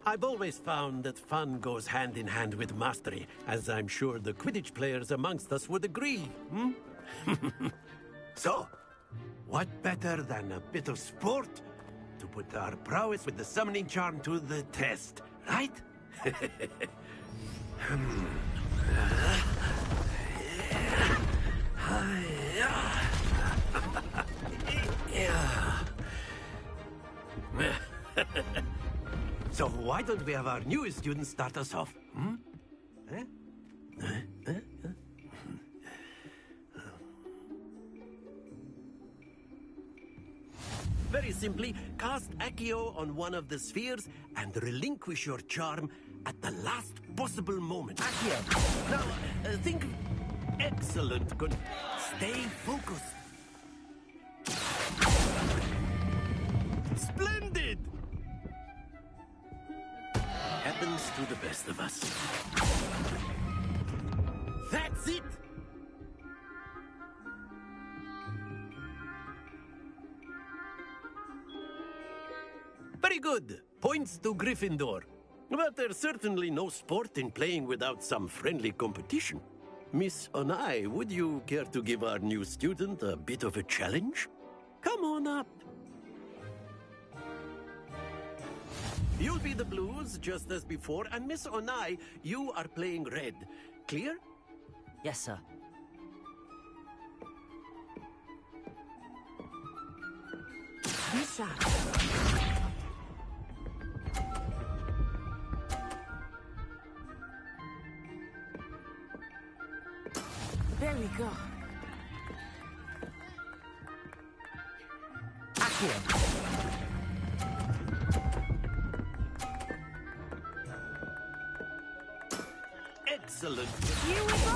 I've always found that fun goes hand in hand with mastery, as I'm sure the Quidditch players amongst us would agree, So, what better than a bit of sport to put our prowess with the summoning charm to the test, right? So why don't we have our newest student start us off? Very simply, cast Accio on one of the spheres and relinquish your charm at the last possible moment. Accio! Now, think... Excellent. Good. Stay focused. Splendid! Happens to the best of us. That's it! Very good. Points to Gryffindor. But there's certainly no sport in playing without some friendly competition. Miss Onai, would you care to give our new student a bit of a challenge? Come on up. You'll be the blues, just as before, and Miss Onai, you are playing red. Clear? Yes, sir. Good shot. There we go. Accio! Excellent. Here we go.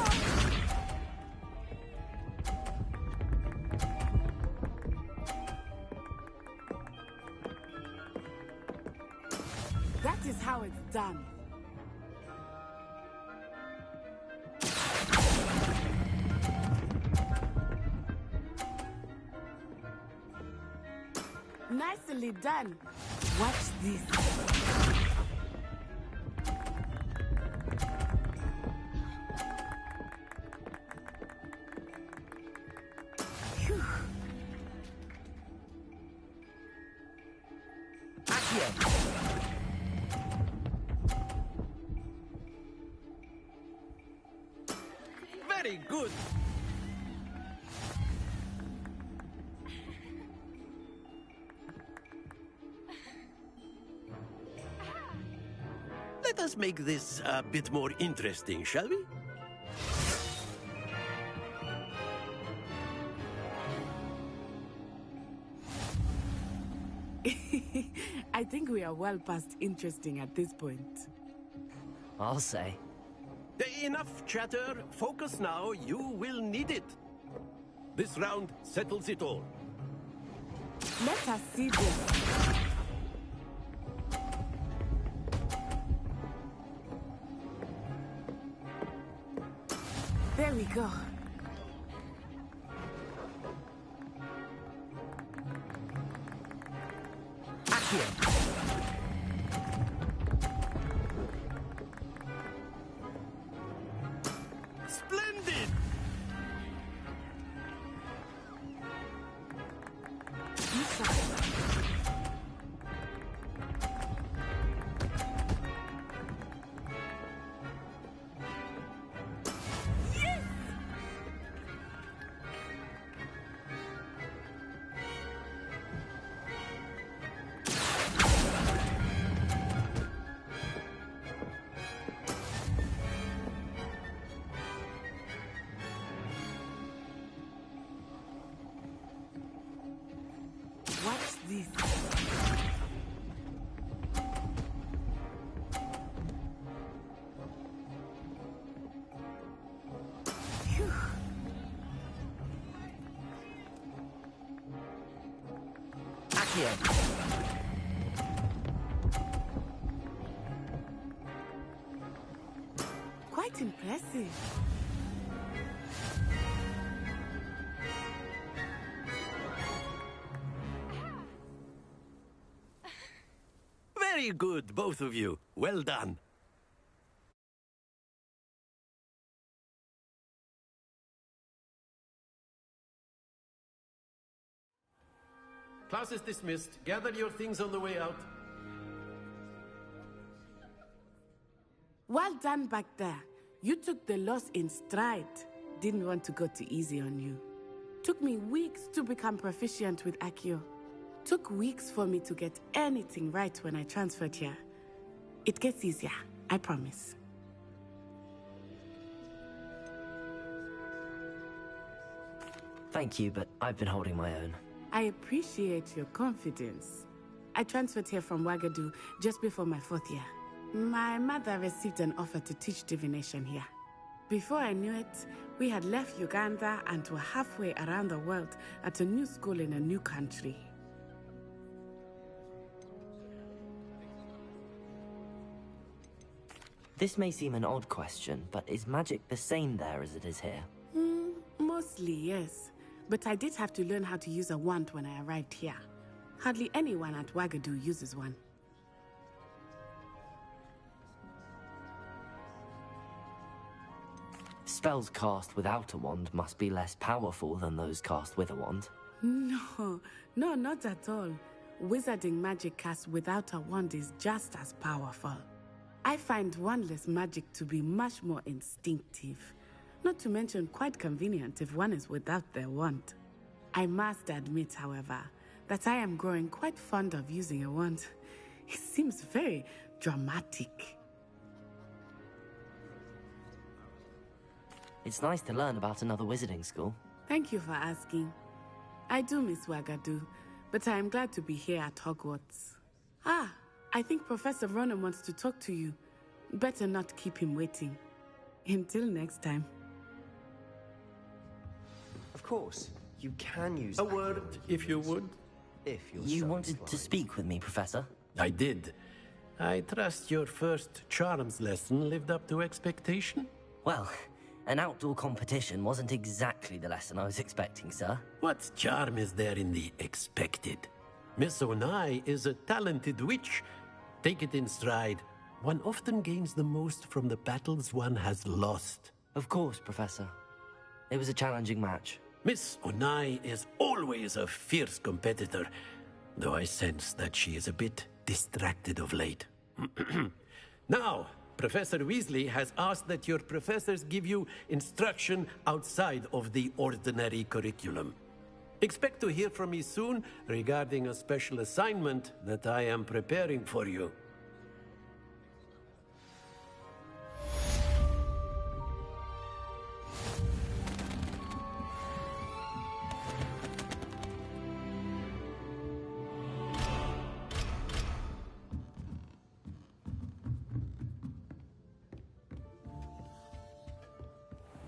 That is how it's done. Nicely done. Watch this. Phew. Very good. Let us make this a bit more interesting, shall we? I think we are well past interesting at this point. I'll say. Enough chatter. Focus now. You will need it. This round settles it all. Let us see this. There we go. Splendid! Watch this. Phew. Accio. Quite impressive. Very good, both of you. Well done. Class is dismissed. Gather your things on the way out. Well done back there. You took the loss in stride. Didn't want to go too easy on you. Took me weeks to become proficient with Accio. Took weeks for me to get anything right when I transferred here. It gets easier, I promise. Thank you, but I've been holding my own. I appreciate your confidence. I transferred here from Wagadu just before my 4th year. My mother received an offer to teach divination here. Before I knew it, we had left Uganda and were halfway around the world at a new school in a new country. This may seem an odd question, but is magic the same there as it is here? Mostly, yes. But I did have to learn how to use a wand when I arrived here. Hardly anyone at Wagadu uses one. Spells cast without a wand must be less powerful than those cast with a wand. No, not at all. Wizarding magic cast without a wand is just as powerful. I find wandless magic to be much more instinctive. Not to mention quite convenient if one is without their wand. I must admit, however, that I am growing quite fond of using a wand. It seems very dramatic. It's nice to learn about another wizarding school. Thank you for asking. I do miss Wagadu, but I am glad to be here at Hogwarts. I think Professor Ronen wants to talk to you. Better not keep him waiting. Until next time. Of course, you can use a word, if you would. If you're You so wanted inclined. to speak with me, Professor? I did. I trust your first charms lesson lived up to expectation? Well, an outdoor competition wasn't exactly the lesson I was expecting, sir. What charm is there in the expected? Miss Onai is a talented witch. Take it in stride. One often gains the most from the battles one has lost. Of course, Professor. It was a challenging match. Miss Onai is always a fierce competitor, though I sense that she is a bit distracted of late. Now, Professor Weasley has asked that your professors give you instruction outside of the ordinary curriculum. Expect to hear from me soon regarding a special assignment that I am preparing for you.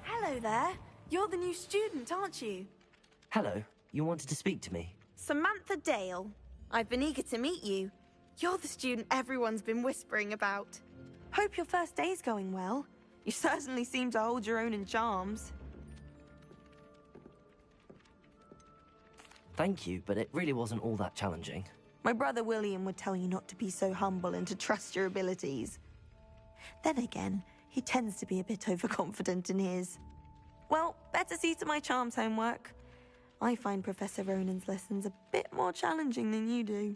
Hello there. You're the new student, aren't you? Hello. You wanted to speak to me? Samantha Dale. I've been eager to meet you. You're the student everyone's been whispering about. Hope your first day's going well. You certainly seem to hold your own in charms. Thank you, but it really wasn't all that challenging. My brother William would tell you not to be so humble and to trust your abilities. Then again, he tends to be a bit overconfident in his. Well, better see to my charms homework. I find Professor Ronan's lessons a bit more challenging than you do.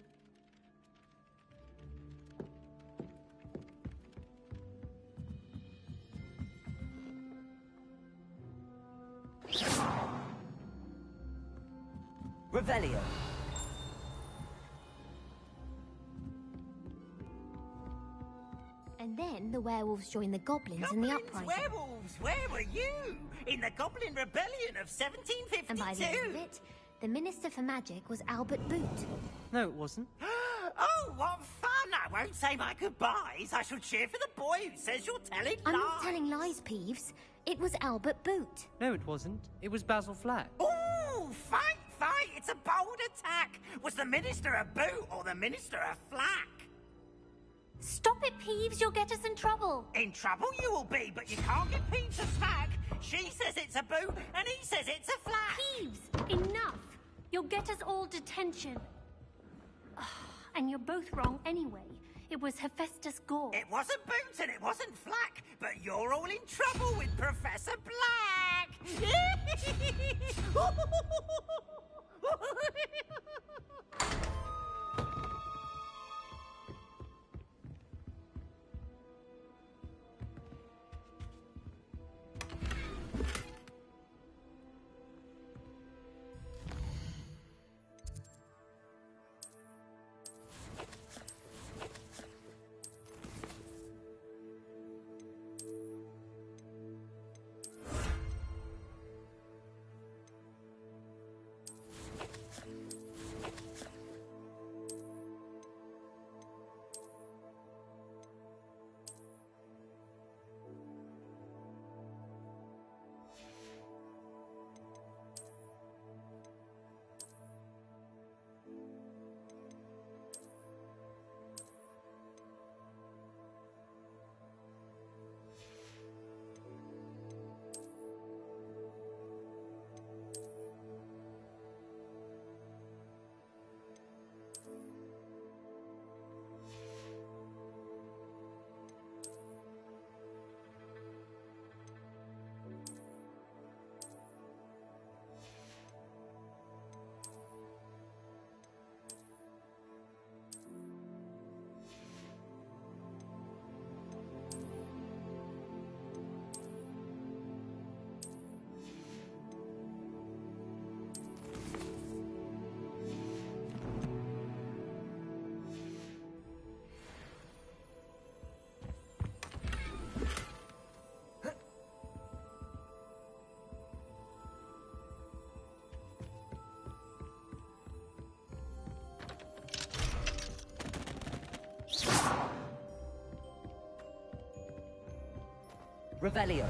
Revelio. And then the werewolves joined the goblins in the uprising. Werewolves, where were you? In the Goblin Rebellion of 1752? And by the end of it, the Minister for Magic was Albert Boot. No, it wasn't. Oh, what fun! I won't say my goodbyes. I shall cheer for the boy who says you're telling lies. I'm not telling lies, Peeves. It was Albert Boot. No, it wasn't. It was Basil Flack. Ooh, fight! It's a bold attack. Was the Minister a Boot or the Minister a Flack? Stop it, Peeves. You'll get us in trouble. In trouble you will be, but you can't get Peeves a smack. She says it's a Boot, and he says it's a Flack. Peeves, enough. You'll get us all detention. And you're both wrong anyway. It was Hephaestus Gore. It wasn't Boot and it wasn't Flack, but you're all in trouble with Professor Black. Revelio.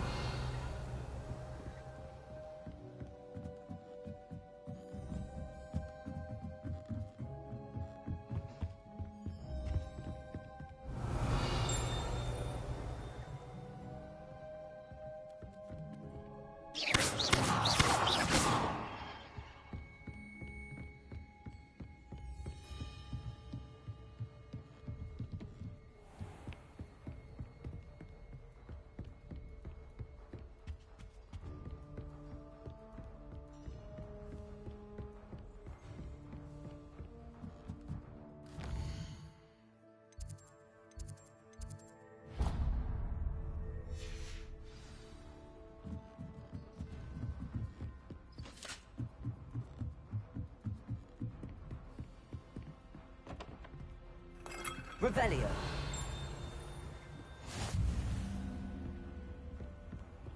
Revelio.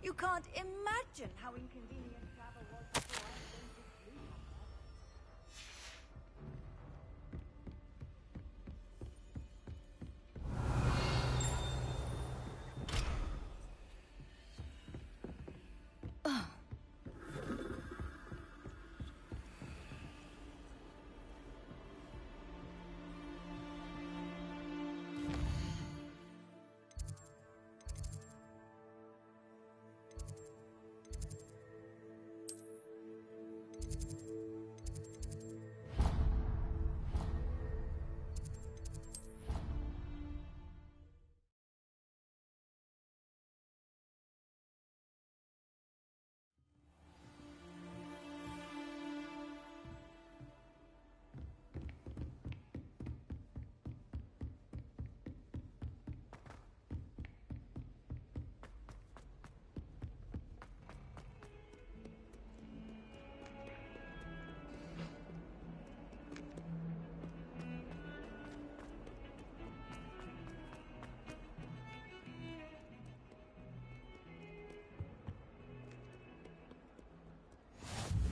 You can't imagine how inconvenient travel was before I went to sleep on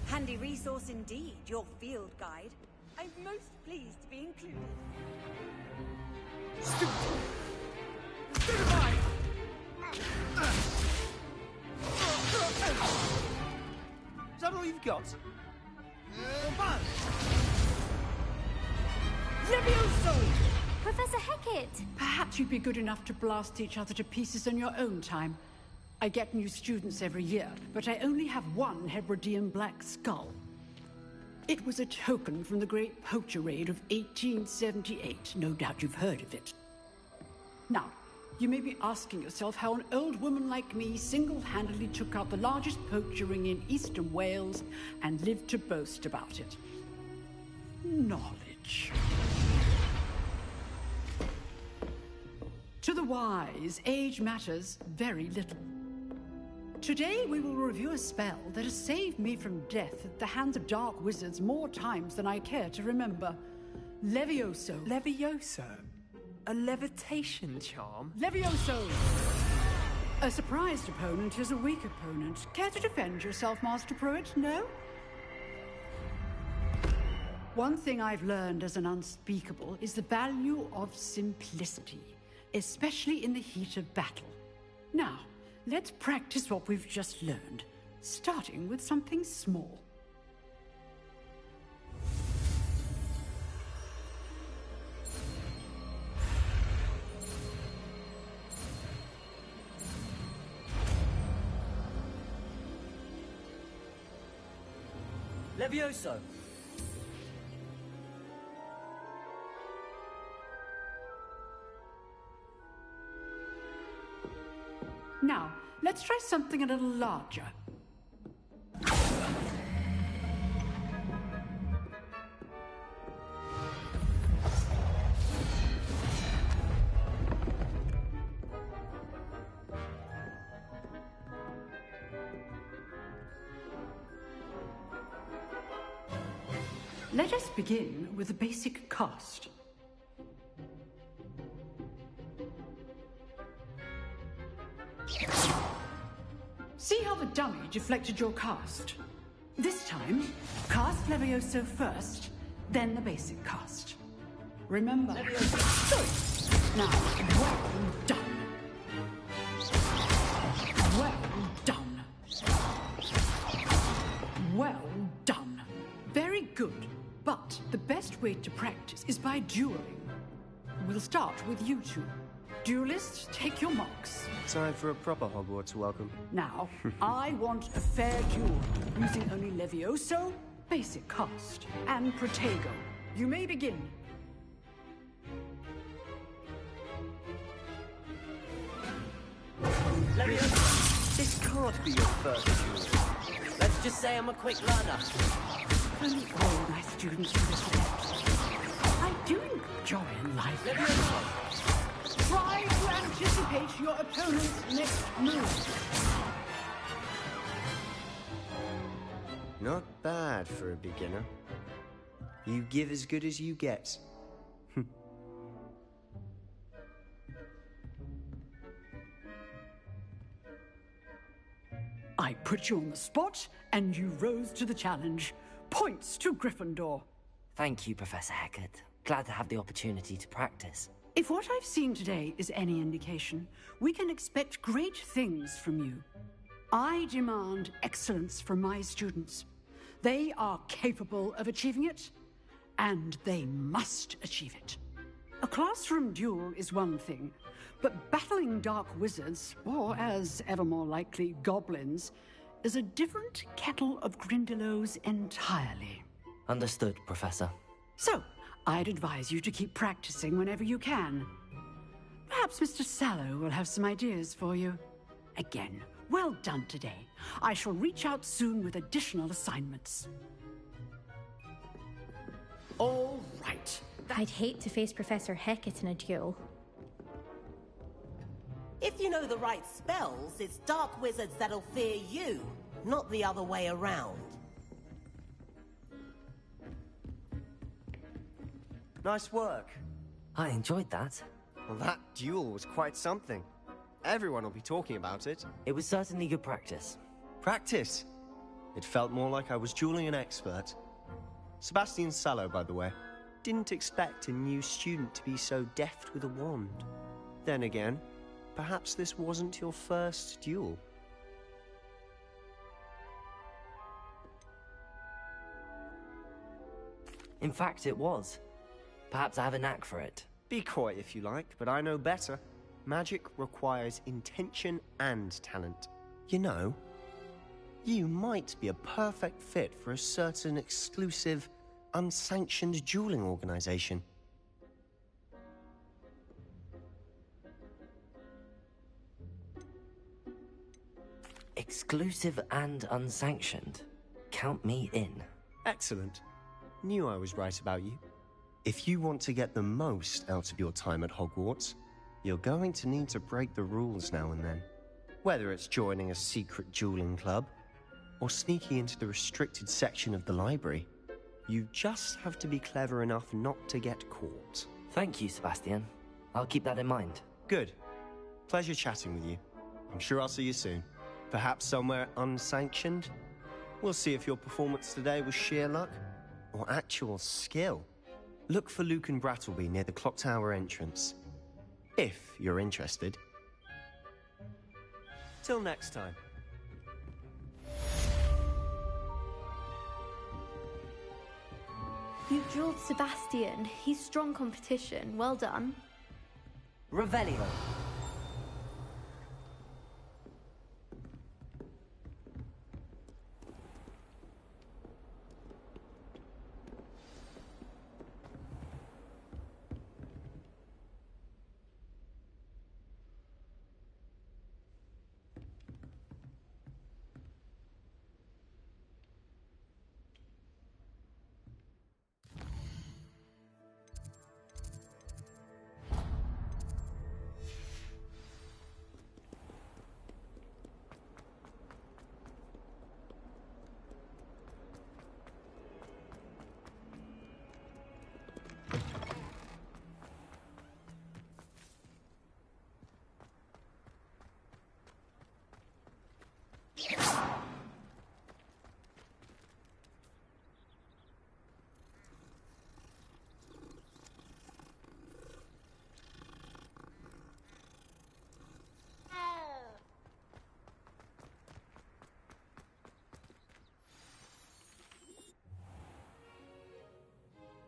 Handy resource indeed, your field guide. I'm most pleased to be included. Is that all you've got? Levioso! Professor Hecat! Perhaps you'd be good enough to blast each other to pieces in your own time. I get new students every year, but I only have one Hebridean black skull. It was a token from the Great Poacher Raid of 1878. No doubt you've heard of it. Now, you may be asking yourself how an old woman like me single-handedly took out the largest poacher ring in eastern Wales and lived to boast about it. Knowledge. To the wise, age matters very little. Today we will review a spell that has saved me from death at the hands of dark wizards more times than I care to remember. Levioso. Levioso? A levitation charm? Levioso! A surprised opponent is a weak opponent. Care to defend yourself, Master Pruitt? No? One thing I've learned as an unspeakable is the value of simplicity, especially in the heat of battle. Now, let's practice what we've just learned, starting with something small. Levioso! Now, let's try something a little larger. Let us begin with a basic cast. See how the dummy deflected your cast? This time, cast Levioso first, then the basic cast. Remember. Good. Now, well done. Well done. Well done. Very good. But the best way to practice is by dueling. We'll start with you two. Duelists, take your marks. Time for a proper Hogwarts welcome. Now, I want a fair duel, using only Levioso, basic cast, and Protego. You may begin. Levioso! This can't be your first duel. Let's just say I'm a quick learner. Only all my students do this well. I do enjoy life. Levioso! Try to anticipate your opponent's next move. Not bad for a beginner. You give as good as you get. put you on the spot, and you rose to the challenge. Points to Gryffindor. Thank you, Professor Hecat. Glad to have the opportunity to practice. If what I've seen today is any indication, we can expect great things from you. I demand excellence from my students. They are capable of achieving it, and they must achieve it. A classroom duel is one thing, but battling dark wizards, or as ever more likely, goblins, is a different kettle of Grindylows entirely. Understood, Professor. So, I'd advise you to keep practicing whenever you can. Perhaps Mr. Sallow will have some ideas for you. Again, well done today. I shall reach out soon with additional assignments. All right. I'd hate to face Professor Hecat in a duel. If you know the right spells, it's dark wizards that'll fear you, not the other way around. Nice work. I enjoyed that. Well, that duel was quite something. Everyone will be talking about it. It was certainly good practice. Practice? It felt more like I was dueling an expert. Sebastian Sallow, by the way. Didn't expect a new student to be so deft with a wand. Then again, perhaps this wasn't your first duel. In fact, it was. Perhaps I have a knack for it. Be coy if you like, but I know better. Magic requires intention and talent. You know, you might be a perfect fit for a certain exclusive, unsanctioned dueling organization. Exclusive and unsanctioned. Count me in. Excellent. Knew I was right about you. If you want to get the most out of your time at Hogwarts, you're going to need to break the rules now and then. Whether it's joining a secret dueling club, or sneaking into the restricted section of the library, you just have to be clever enough not to get caught. Thank you, Sebastian. I'll keep that in mind. Good. Pleasure chatting with you. I'm sure I'll see you soon. Perhaps somewhere unsanctioned? We'll see if your performance today was sheer luck, or actual skill. Look for Lucan Brattleby near the Clock Tower entrance. If you're interested. Till next time. You dueled Sebastian. He's strong competition. Well done. Revelio.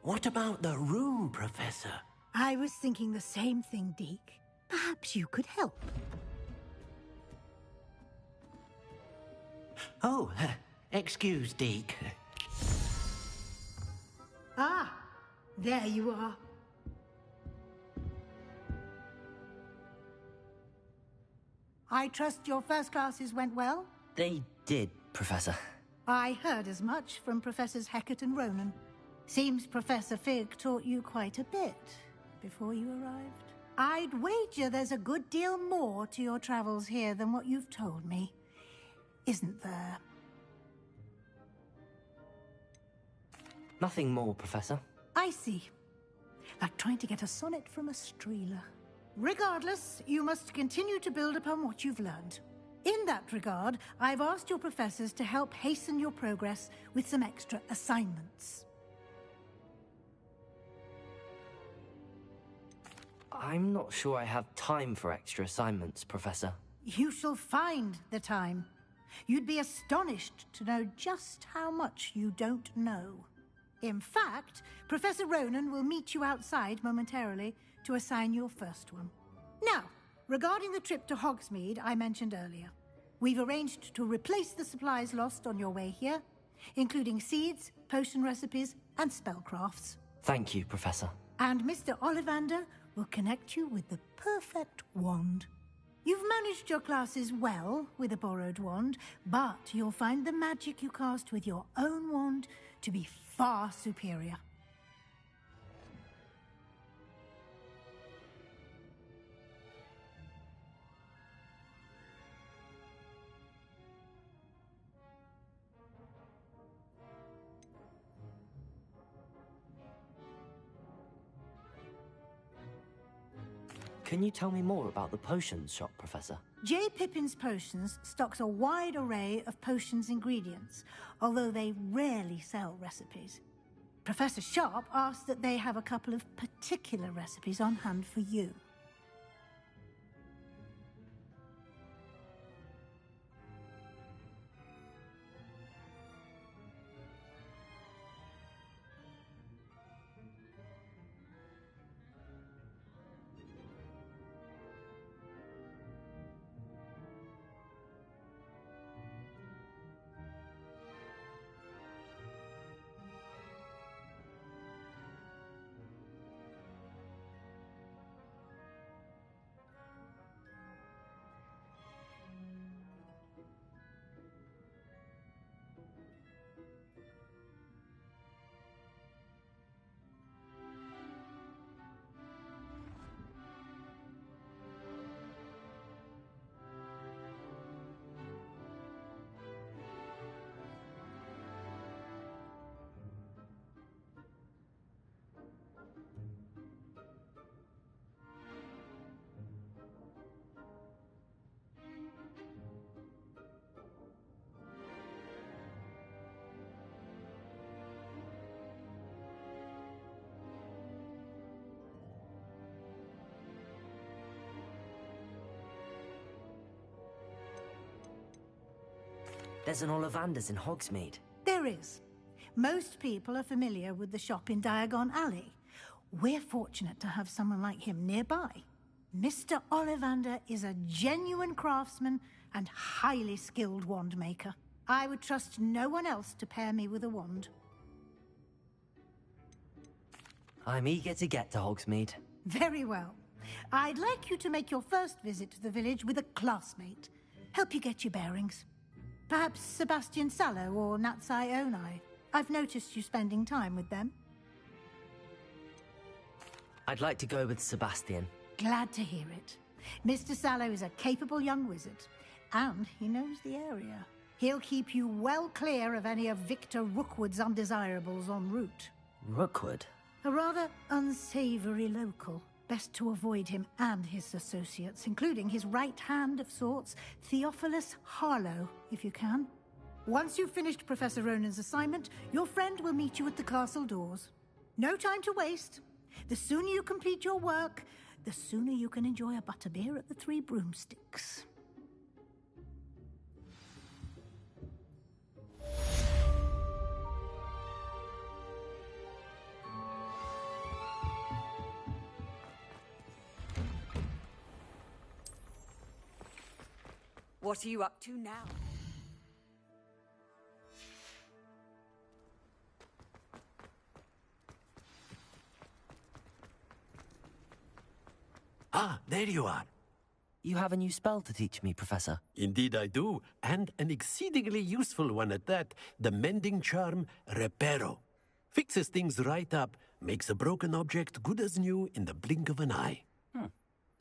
What about the room, Professor? I was thinking the same thing, Deke. Perhaps you could help. Oh, excuse, Deke. Ah, there you are. I trust your first classes went well? They did, Professor. I heard as much from Professors Hecat and Ronan. Seems Professor Fig taught you quite a bit before you arrived. I'd wager there's a good deal more to your travels here than what you've told me. Isn't there? Nothing more, Professor. I see. Like trying to get a sonnet from a streeler. Regardless, you must continue to build upon what you've learned. In that regard, I've asked your professors to help hasten your progress with some extra assignments. I'm not sure I have time for extra assignments, Professor. You shall find the time. You'd be astonished to know just how much you don't know. In fact, Professor Ronen will meet you outside momentarily to assign your first one. Now, regarding the trip to Hogsmeade I mentioned earlier, we've arranged to replace the supplies lost on your way here, including seeds, potion recipes, and spellcrafts. Thank you, Professor. And Mr. Ollivander will connect you with the perfect wand. You've managed your classes well with a borrowed wand, but you'll find the magic you cast with your own wand to be far superior. Can you tell me more about the potions shop, Professor? J. Pippin's Potions stocks a wide array of potions ingredients, although they rarely sell recipes. Professor Sharp asked that they have a couple of particular recipes on hand for you. There's an Ollivander's in Hogsmeade. There is. Most people are familiar with the shop in Diagon Alley. We're fortunate to have someone like him nearby. Mr. Ollivander is a genuine craftsman and highly skilled wand maker. I would trust no one else to pair me with a wand. I'm eager to get to Hogsmeade. Very well. I'd like you to make your first visit to the village with a classmate. Help you get your bearings. Perhaps Sebastian Sallow or Natsai Onai. I've noticed you spending time with them. I'd like to go with Sebastian. Glad to hear it. Mr. Sallow is a capable young wizard, and he knows the area. He'll keep you well clear of any of Victor Rookwood's undesirables en route. Rookwood? A rather unsavory local. Best to avoid him and his associates, including his right hand of sorts, Theophilus Harlow, if you can. Once you've finished Professor Ronen's assignment, your friend will meet you at the castle doors. No time to waste. The sooner you complete your work, the sooner you can enjoy a butterbeer at the Three Broomsticks. What are you up to now? Ah, there you are. You have a new spell to teach me, Professor. Indeed I do, and an exceedingly useful one at that. The mending charm, Reparo. Fixes things right up, makes a broken object good as new in the blink of an eye.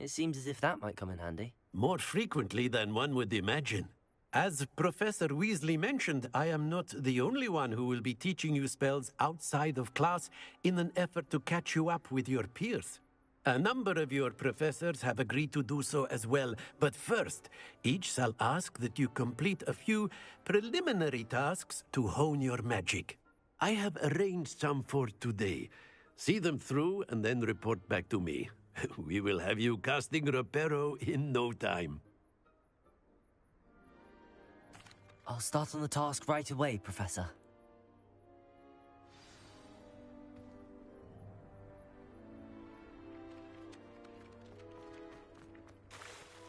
It seems as if that might come in handy. More frequently than one would imagine. As Professor Weasley mentioned, I am not the only one who will be teaching you spells outside of class in an effort to catch you up with your peers. A number of your professors have agreed to do so as well, but first, each shall ask that you complete a few preliminary tasks to hone your magic. I have arranged some for today. See them through and then report back to me. We will have you casting Reparo in no time. I'll start on the task right away, Professor.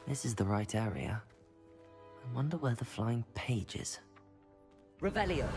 This is the right area. I wonder where the flying page is. Revelio!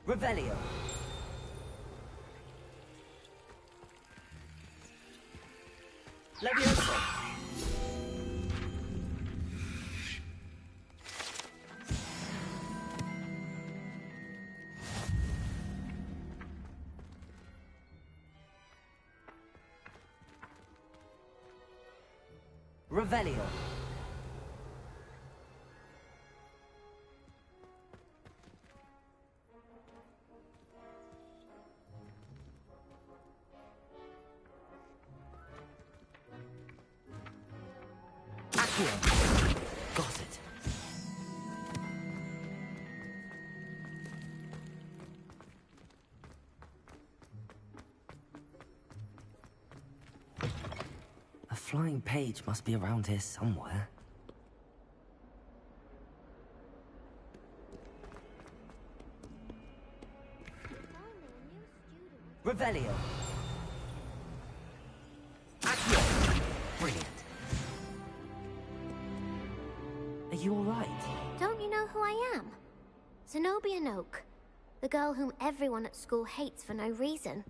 Revelio. Levioso. Revelio. Got it. A flying page must be around here somewhere. Revelio. Accio. Brilliant. Are you all right? Don't you know who I am? Zenobia Noak, the girl whom everyone at school hates for no reason.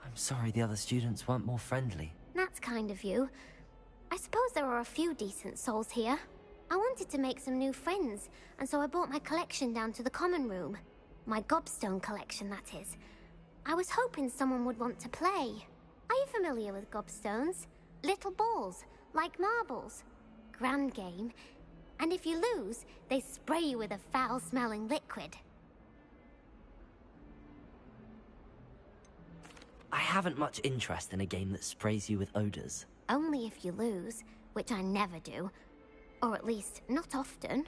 I'm sorry the other students weren't more friendly. That's kind of you. I suppose there are a few decent souls here. I wanted to make some new friends, and so I brought my collection down to the common room. My gobstone collection, that is. I was hoping someone would want to play. Are you familiar with gobstones? Little balls, like marbles. Grand game. And if you lose, they spray you with a foul-smelling liquid. I haven't much interest in a game that sprays you with odors. Only if you lose, which I never do. Or at least, not often.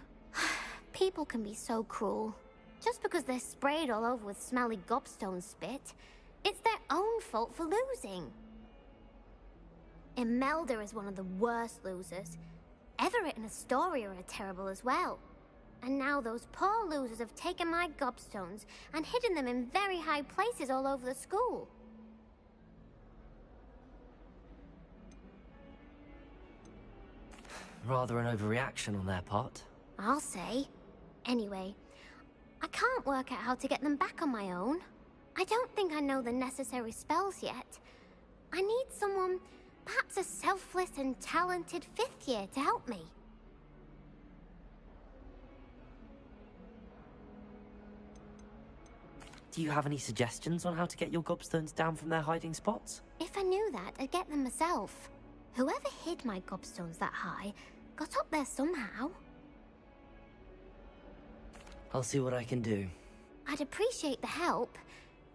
People can be so cruel. Just because they're sprayed all over with smelly gobstone spit, it's their own fault for losing. Imelda is one of the worst losers. Everett and Astoria are terrible as well. And now those poor losers have taken my gobstones and hidden them in very high places all over the school. Rather an overreaction on their part. I'll say. Anyway, I can't work out how to get them back on my own. I don't think I know the necessary spells yet. I need someone, perhaps a selfless and talented 5th year to help me. Do you have any suggestions on how to get your gobstones down from their hiding spots? If I knew that, I'd get them myself. Whoever hid my gobstones that high got up there somehow. I'll see what I can do. I'd appreciate the help.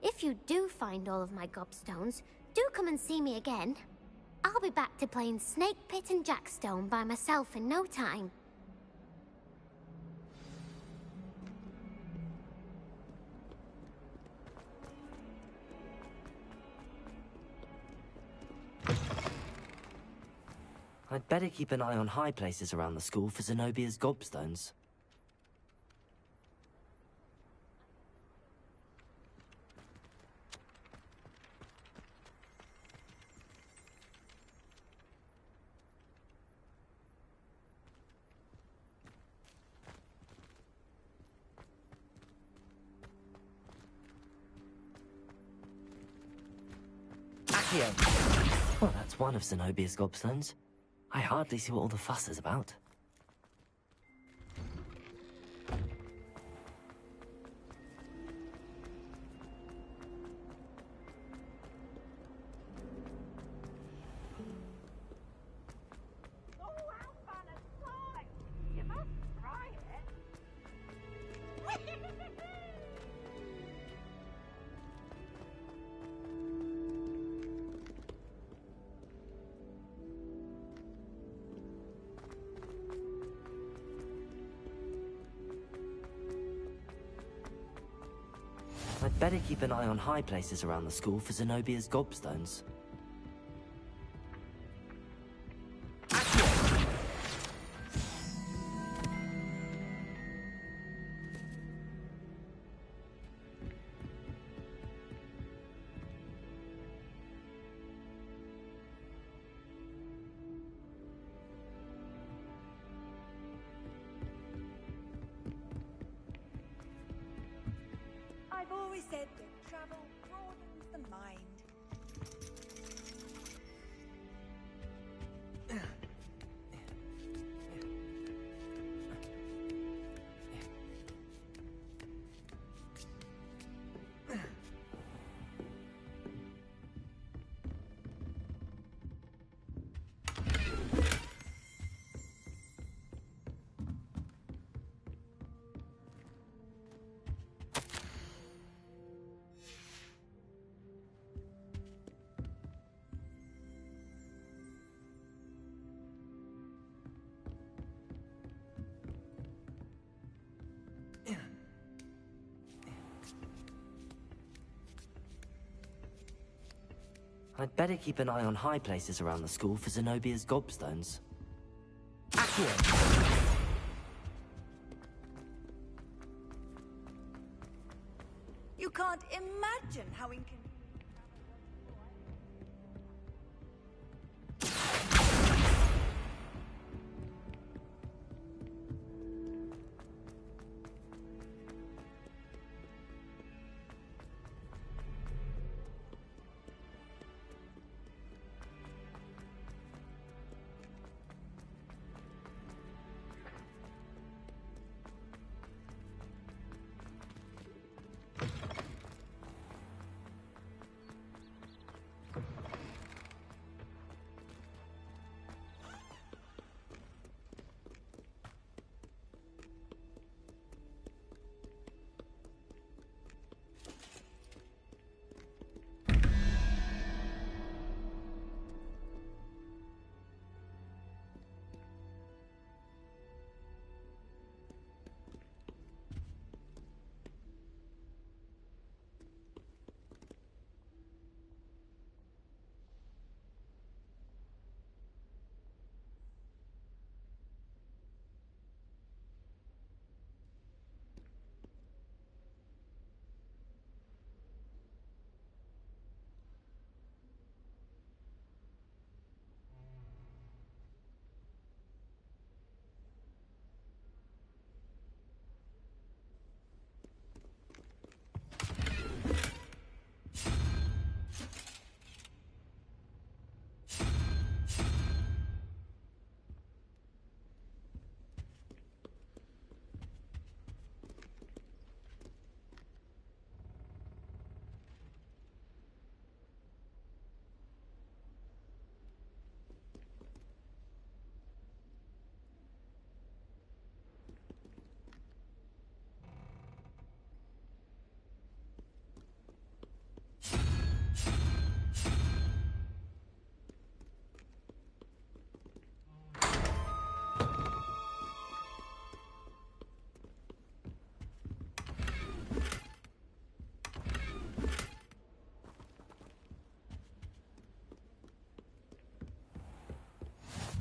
If you do find all of my gobstones, do come and see me again. I'll be back to playing Snake Pit and Jackstone by myself in no time. I'd better keep an eye on high places around the school for Zenobia's gobstones. Accio! Well, that's one of Zenobia's gobstones. I hardly see what all the fuss is about. I'd better keep an eye on high places around the school for Zenobia's gobstones. I've always said that travel broadens the mind. I'd better keep an eye on high places around the school for Zenobia's gobstones. You can't imagine how inconvenient.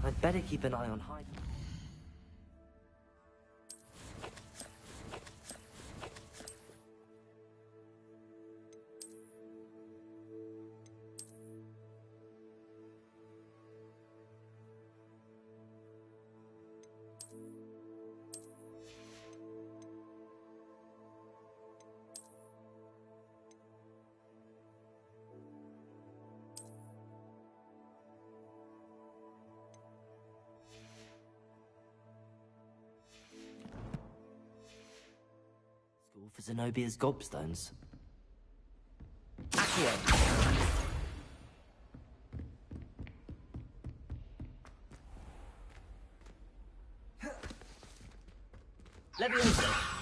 I'd better keep an eye on high... Zenobia's gobstones. Accio! Leviosa!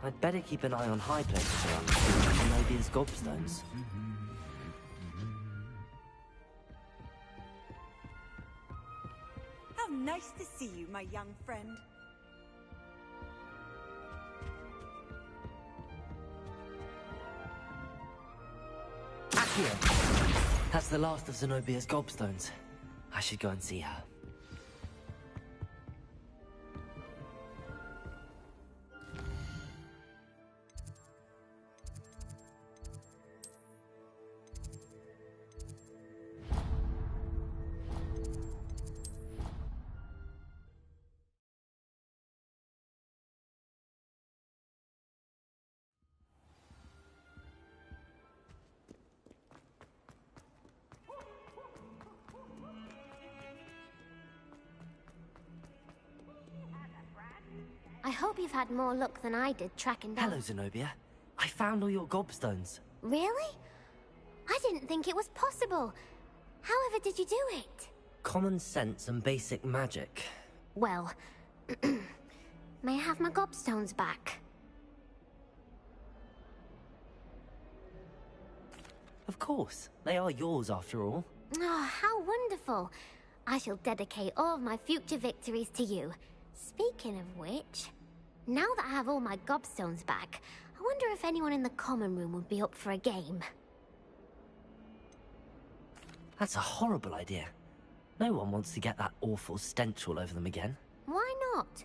I'd better keep an eye on high places around Zenobia's gobstones. How nice to see you, my young friend. Accio! That's the last of Zenobia's gobstones. I should go and see her. I hope you've had more luck than I did tracking down... Hello, Zenobia. I found all your gobstones. Really? I didn't think it was possible. However did you do it? Common sense and basic magic. Well, may I have my gobstones back? Of course. They are yours after all. Oh, how wonderful. I shall dedicate all of my future victories to you. Speaking of which, now that I have all my gobstones back, I wonder if anyone in the common room would be up for a game. That's a horrible idea. No one wants to get that awful stench all over them again. Why not?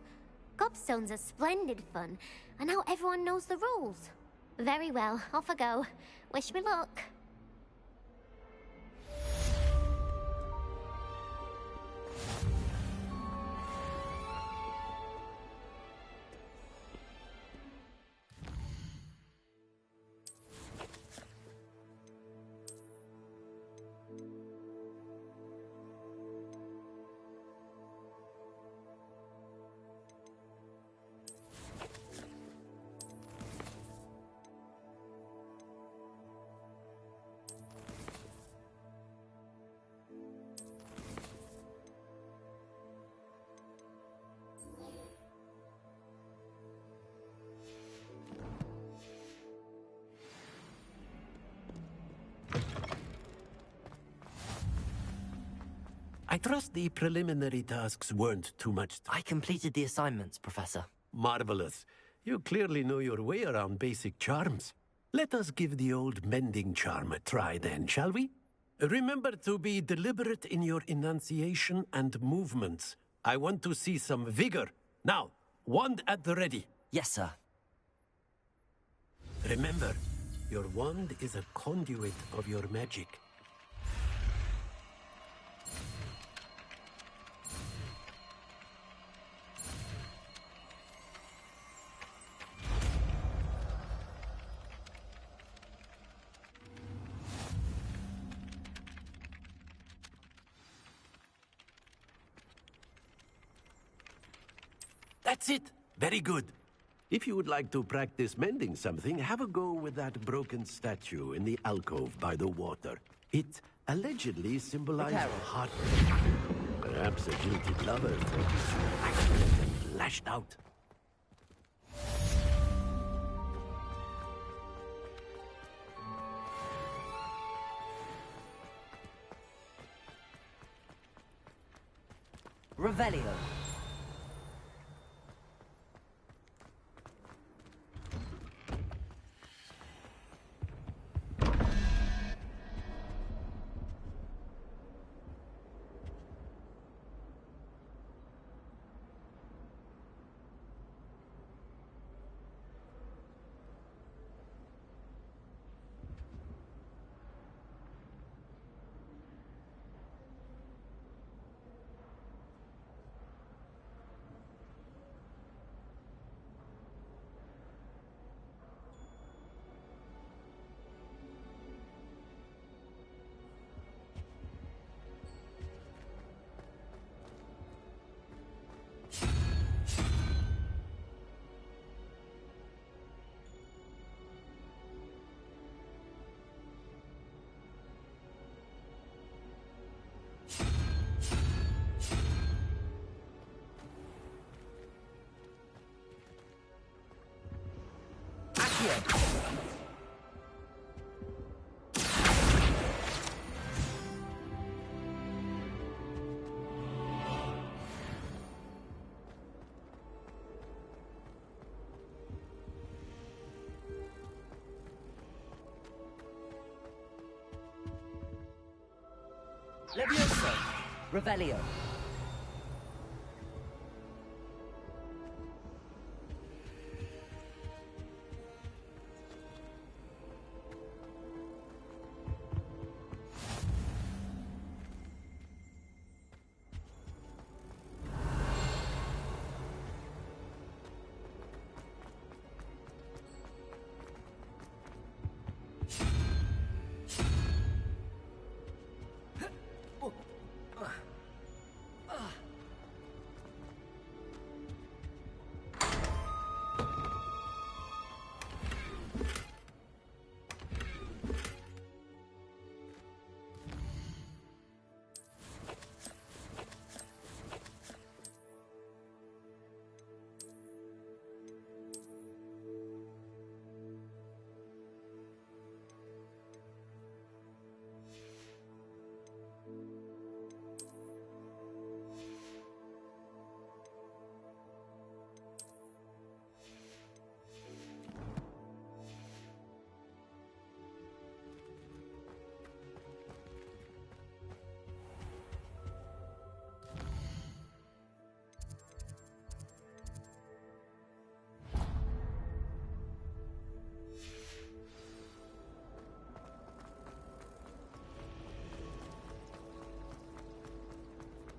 Gobstones are splendid fun, and now everyone knows the rules. Very well, off I go. Wish me luck. I trust the preliminary tasks weren't too much. I completed the assignments, Professor. Marvelous. You clearly know your way around basic charms. Let us give the old mending charm a try then, shall we? Remember to be deliberate in your enunciation and movements. I want to see some vigor. Now, wand at the ready. Yes, sir. Remember, your wand is a conduit of your magic. That's it. Very good. If you would like to practice mending something, have a go with that broken statue in the alcove by the water. It allegedly symbolizes heart. Perhaps a guilty lover lashed out. Revelio. Levioso. Revelio.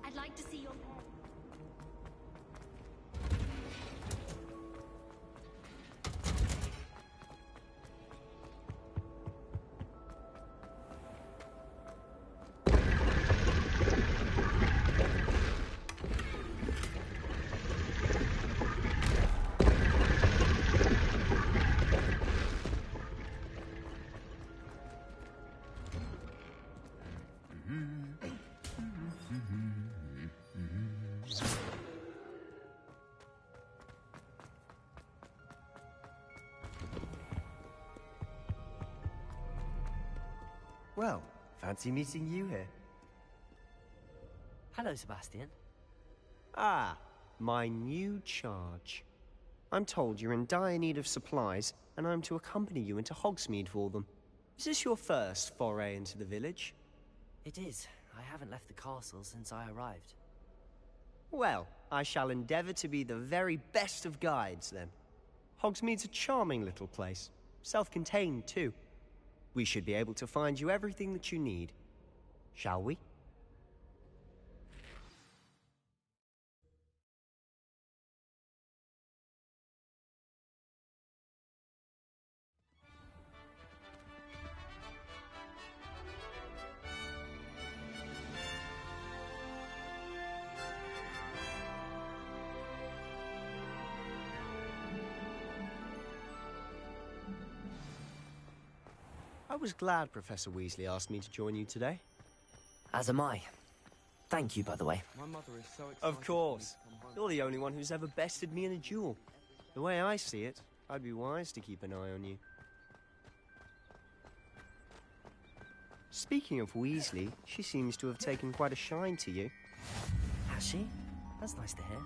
I'd like to see your head. Well, fancy meeting you here. Hello, Sebastian. Ah, my new charge. I'm told you're in dire need of supplies, and I'm to accompany you into Hogsmeade for them. Is this your first foray into the village? It is. I haven't left the castle since I arrived. Well, I shall endeavor to be the very best of guides, then. Hogsmeade's a charming little place. Self-contained, too. We should be able to find you everything that you need. Shall we? I was glad Professor Weasley asked me to join you today. As am I. Thank you, by the way. My mother is so excited. Of course. You're the only one who's ever bested me in a duel. The way I see it, I'd be wise to keep an eye on you. Speaking of Weasley, she seems to have taken quite a shine to you. Has she? That's nice to hear.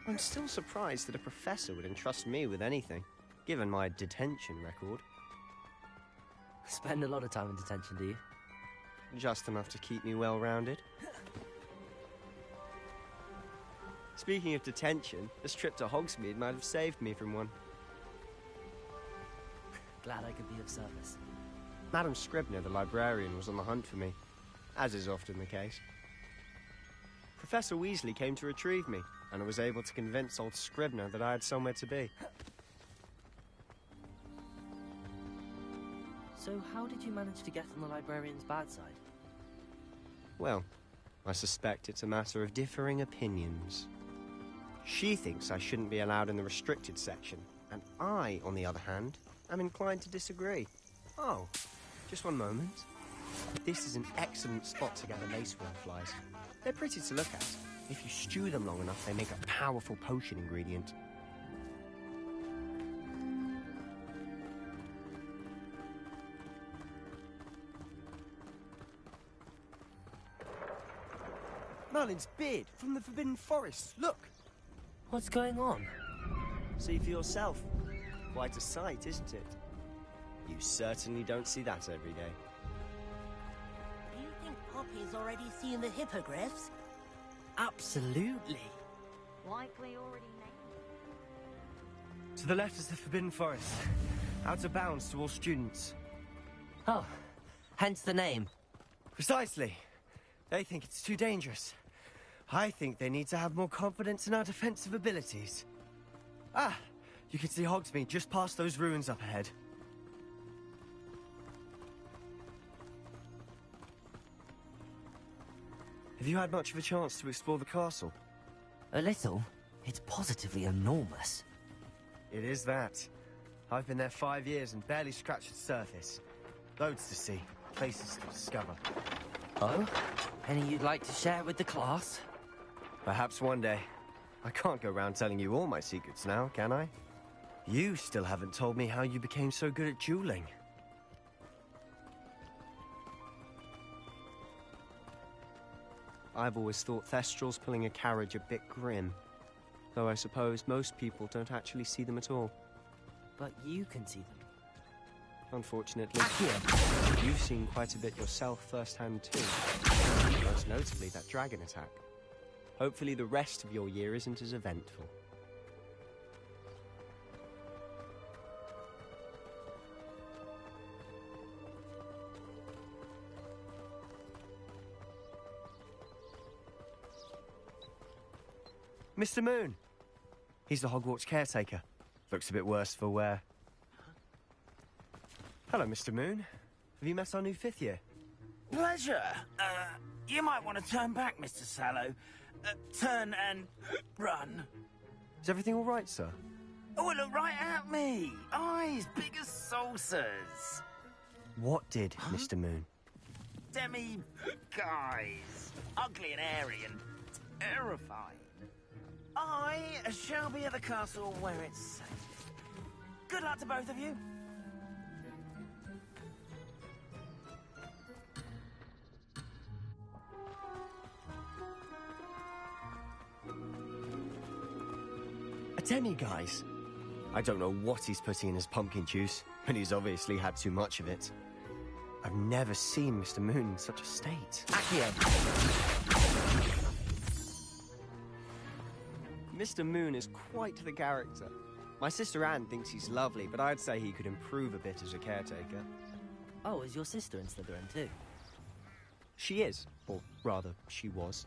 I'm still surprised that a professor would entrust me with anything, given my detention record. Spend a lot of time in detention, do you? Just enough to keep me well-rounded. Speaking of detention, this trip to Hogsmeade might have saved me from one. Glad I could be of service. Madam Scribner, the librarian, was on the hunt for me, as is often the case. Professor Weasley came to retrieve me, and I was able to convince old Scribner that I had somewhere to be. So how did you manage to get on the librarian's bad side? Well, I suspect it's a matter of differing opinions. She thinks I shouldn't be allowed in the restricted section, and I, on the other hand, am inclined to disagree. Oh, just one moment. This is an excellent spot to gather laceworm flies. They're pretty to look at. If you stew them long enough, they make a powerful potion ingredient. Merlin's beard from the Forbidden Forest. Look! What's going on? See for yourself. Quite a sight, isn't it? You certainly don't see that every day. Do you think Poppy's already seen the hippogriffs? Absolutely. Likely already named. To the left is the Forbidden Forest. Out of bounds to all students. Oh, hence the name. Precisely. They think it's too dangerous. I think they need to have more confidence in our defensive abilities. Ah, you can see Hogsmeade just past those ruins up ahead. Have you had much of a chance to explore the castle? A little. It's positively enormous. It is that. I've been there 5 years and barely scratched the surface. Loads to see, places to discover. Oh? Any you'd like to share with the class? Perhaps one day. I can't go around telling you all my secrets now, can I? You still haven't told me how you became so good at dueling. I've always thought Thestrals pulling a carriage a bit grim. Though I suppose most people don't actually see them at all. But you can see them. Unfortunately, you've seen quite a bit yourself firsthand too. Most notably that dragon attack. Hopefully the rest of your year isn't as eventful. Mr. Moon! He's the Hogwarts caretaker. Looks a bit worse for wear. Hello, Mr. Moon. Have you met our new 5th year? Pleasure. You might want to turn back, Mr. Sallow. Turn and run. Is everything all right, sir? Oh, look right at me. Eyes big as saucers. What did, Mr. Moon? Demi-guys. Ugly and airy and terrifying. I shall be at the castle where it's safe. Good luck to both of you. Demiguise. I don't know what he's putting in his pumpkin juice, and he's obviously had too much of it. I've never seen Mr. Moon in such a state. Accio! Mr. Moon is quite the character. My sister Anne thinks he's lovely, but I'd say he could improve a bit as a caretaker. Oh, is your sister in Slytherin too? She is, or rather, she was.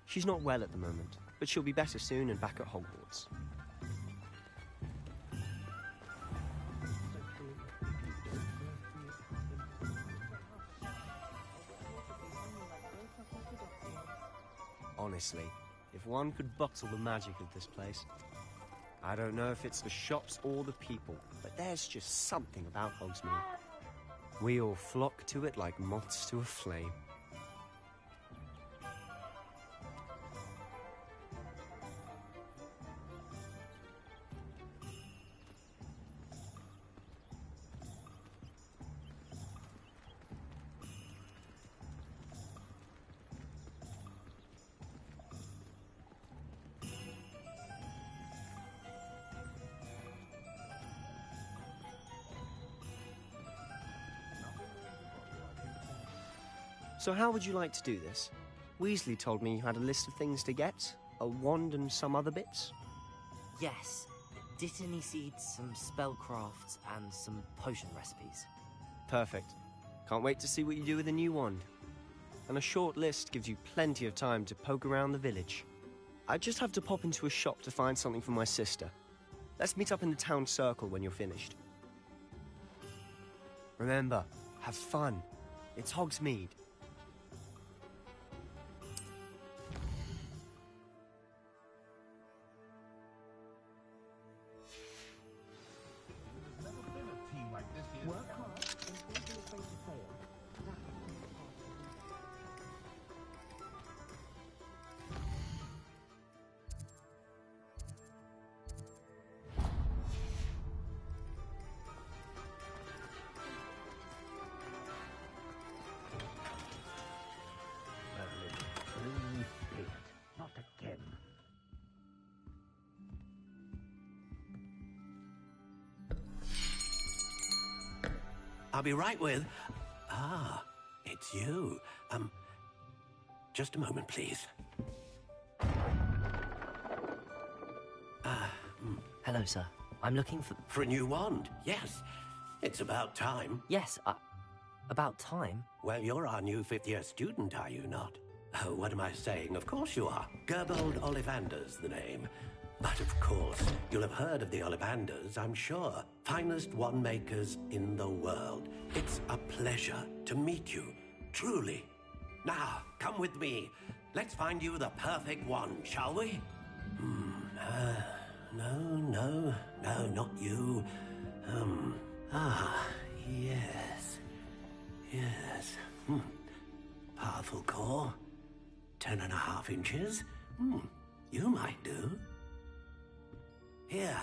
She's not well at the moment, but she'll be better soon and back at Hogwarts. Honestly, if one could bottle the magic of this place. I don't know if it's the shops or the people, but there's just something about Hogsmeade. We all flock to it like moths to a flame. So how would you like to do this? Weasley told me you had a list of things to get, a wand and some other bits. Yes. Dittany seeds, some spellcrafts, and some potion recipes. Perfect. Can't wait to see what you do with the new wand. And a short list gives you plenty of time to poke around the village. I just have to pop into a shop to find something for my sister. Let's meet up in the town circle when you're finished. Remember, have fun. It's Hogsmeade. Not again. I'll be right with... Ah, it's you. Just a moment, please. Hello, sir. I'm looking for... For a new wand, yes. It's about time. Yes, about time? Well, you're our new fifth-year student, are you not? Oh, what am I saying? Of course you are. Gerbold Ollivander's the name. But of course, you'll have heard of the Ollivanders, I'm sure. Finest wand makers in the world. It's a pleasure to meet you, truly. Now, come with me. Let's find you the perfect wand, shall we? No, not you. Yes. Powerful core. 10.5 inches. You might do. Here,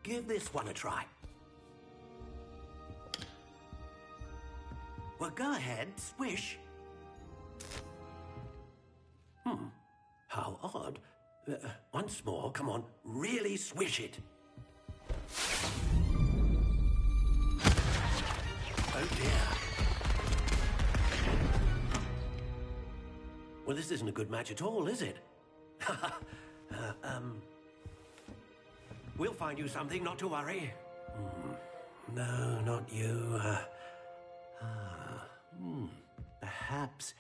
give this one a try. Well, go ahead, swish. How odd. Once more, come on, really swish it. Oh dear. Well, this isn't a good match at all, is it? We'll find you something, not to worry. No, not you. Perhaps...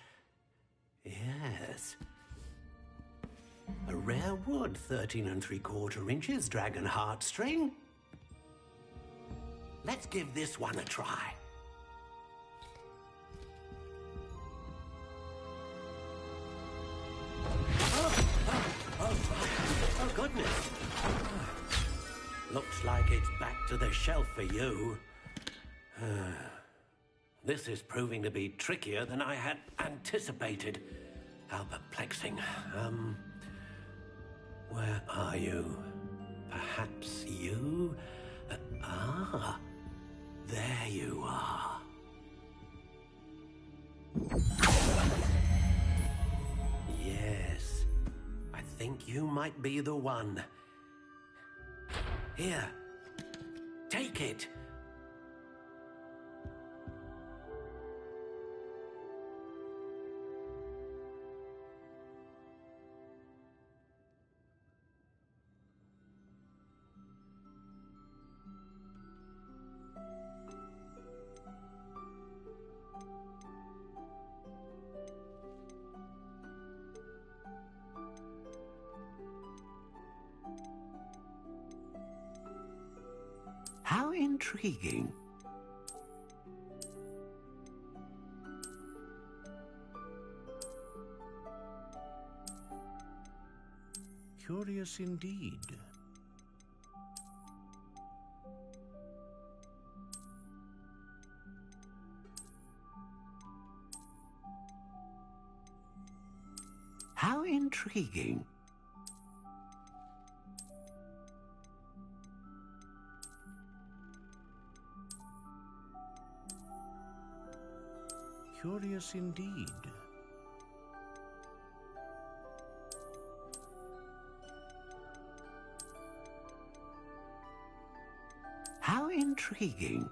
Yes. A rare wood, 13 3/4 inches, dragon heartstring. Let's give this one a try. Oh, goodness. Looks like it's back to the shelf for you. This is proving to be trickier than I had anticipated. How perplexing. Where are you? Perhaps you? There you are. Yes, I think you might be the one. Here. Take it. How intriguing. Curious indeed. How intriguing. Curious indeed. How intriguing.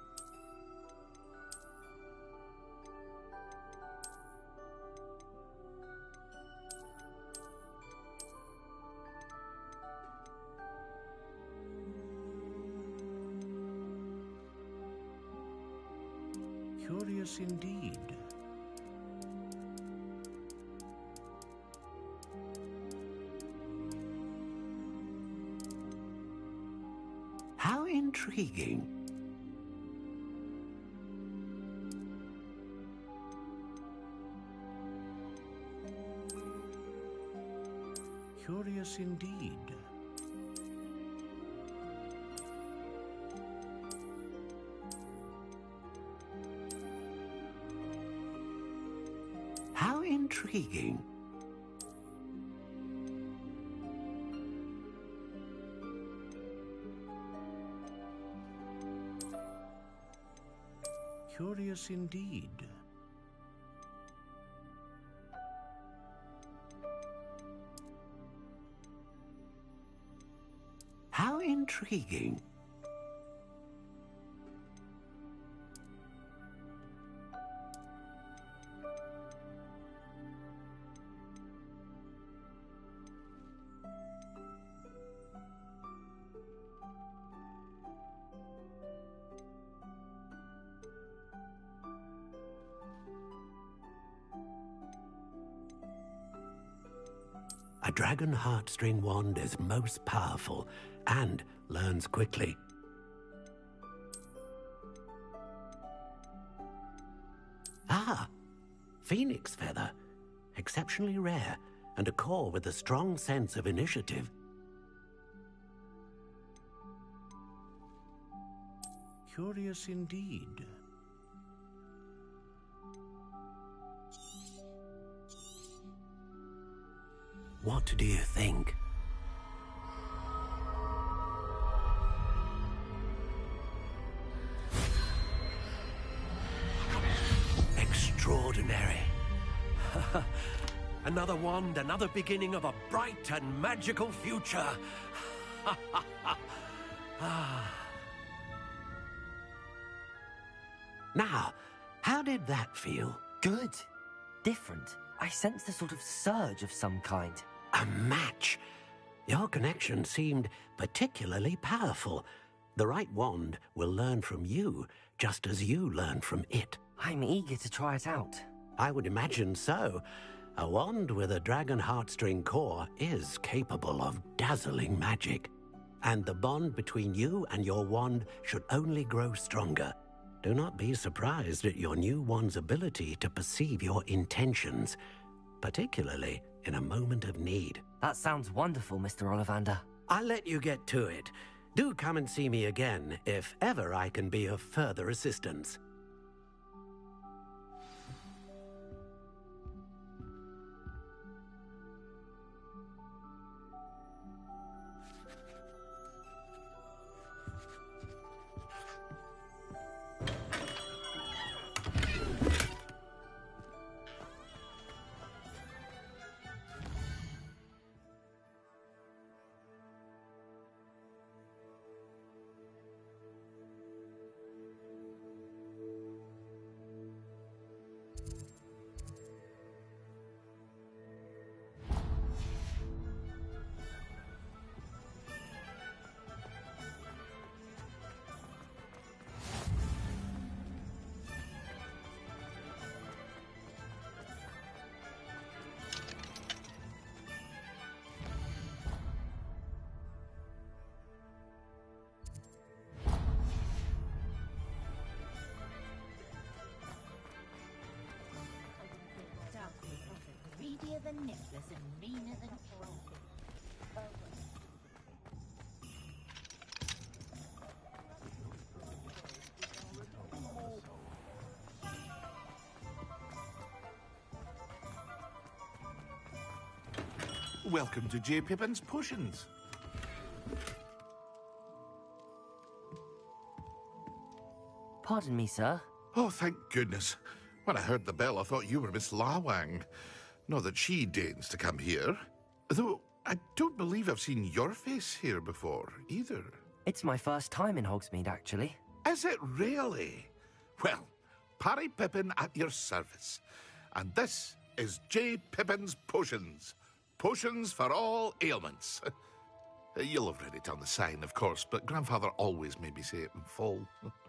Curious indeed. How intriguing. Curious indeed. How intriguing. Curious indeed. How intriguing. A dragon heartstring wand is most powerful and learns quickly. Ah, phoenix feather. Exceptionally rare, and a core with a strong sense of initiative. Curious indeed. What do you think? Extraordinary. Another wand, another beginning of a bright and magical future. Now, how did that feel? Good. Different. I sensed a sort of surge of some kind. A match. Your connection seemed particularly powerful. The right wand will learn from you, just as you learn from it. I'm eager to try it out. I would imagine so. A wand with a dragon heartstring core is capable of dazzling magic. And the bond between you and your wand should only grow stronger. Do not be surprised at your new wand's ability to perceive your intentions, particularly in a moment of need. That sounds wonderful, Mr. Ollivander. I'll let you get to it. Do come and see me again if ever I can be of further assistance. than Nicholas and meaner than Croaky. Welcome to J. Pippin's Potions. Pardon me, sir. Oh, thank goodness. When I heard the bell, I thought you were Miss Lawang. Not that she deigns to come here. Though, I don't believe I've seen your face here before, either. It's my first time in Hogsmeade, actually. Is it really? Well, Parry Pippin at your service. And this is J. Pippin's Potions. Potions for all ailments. You'll have read it on the sign, of course, but Grandfather always made me say it in full.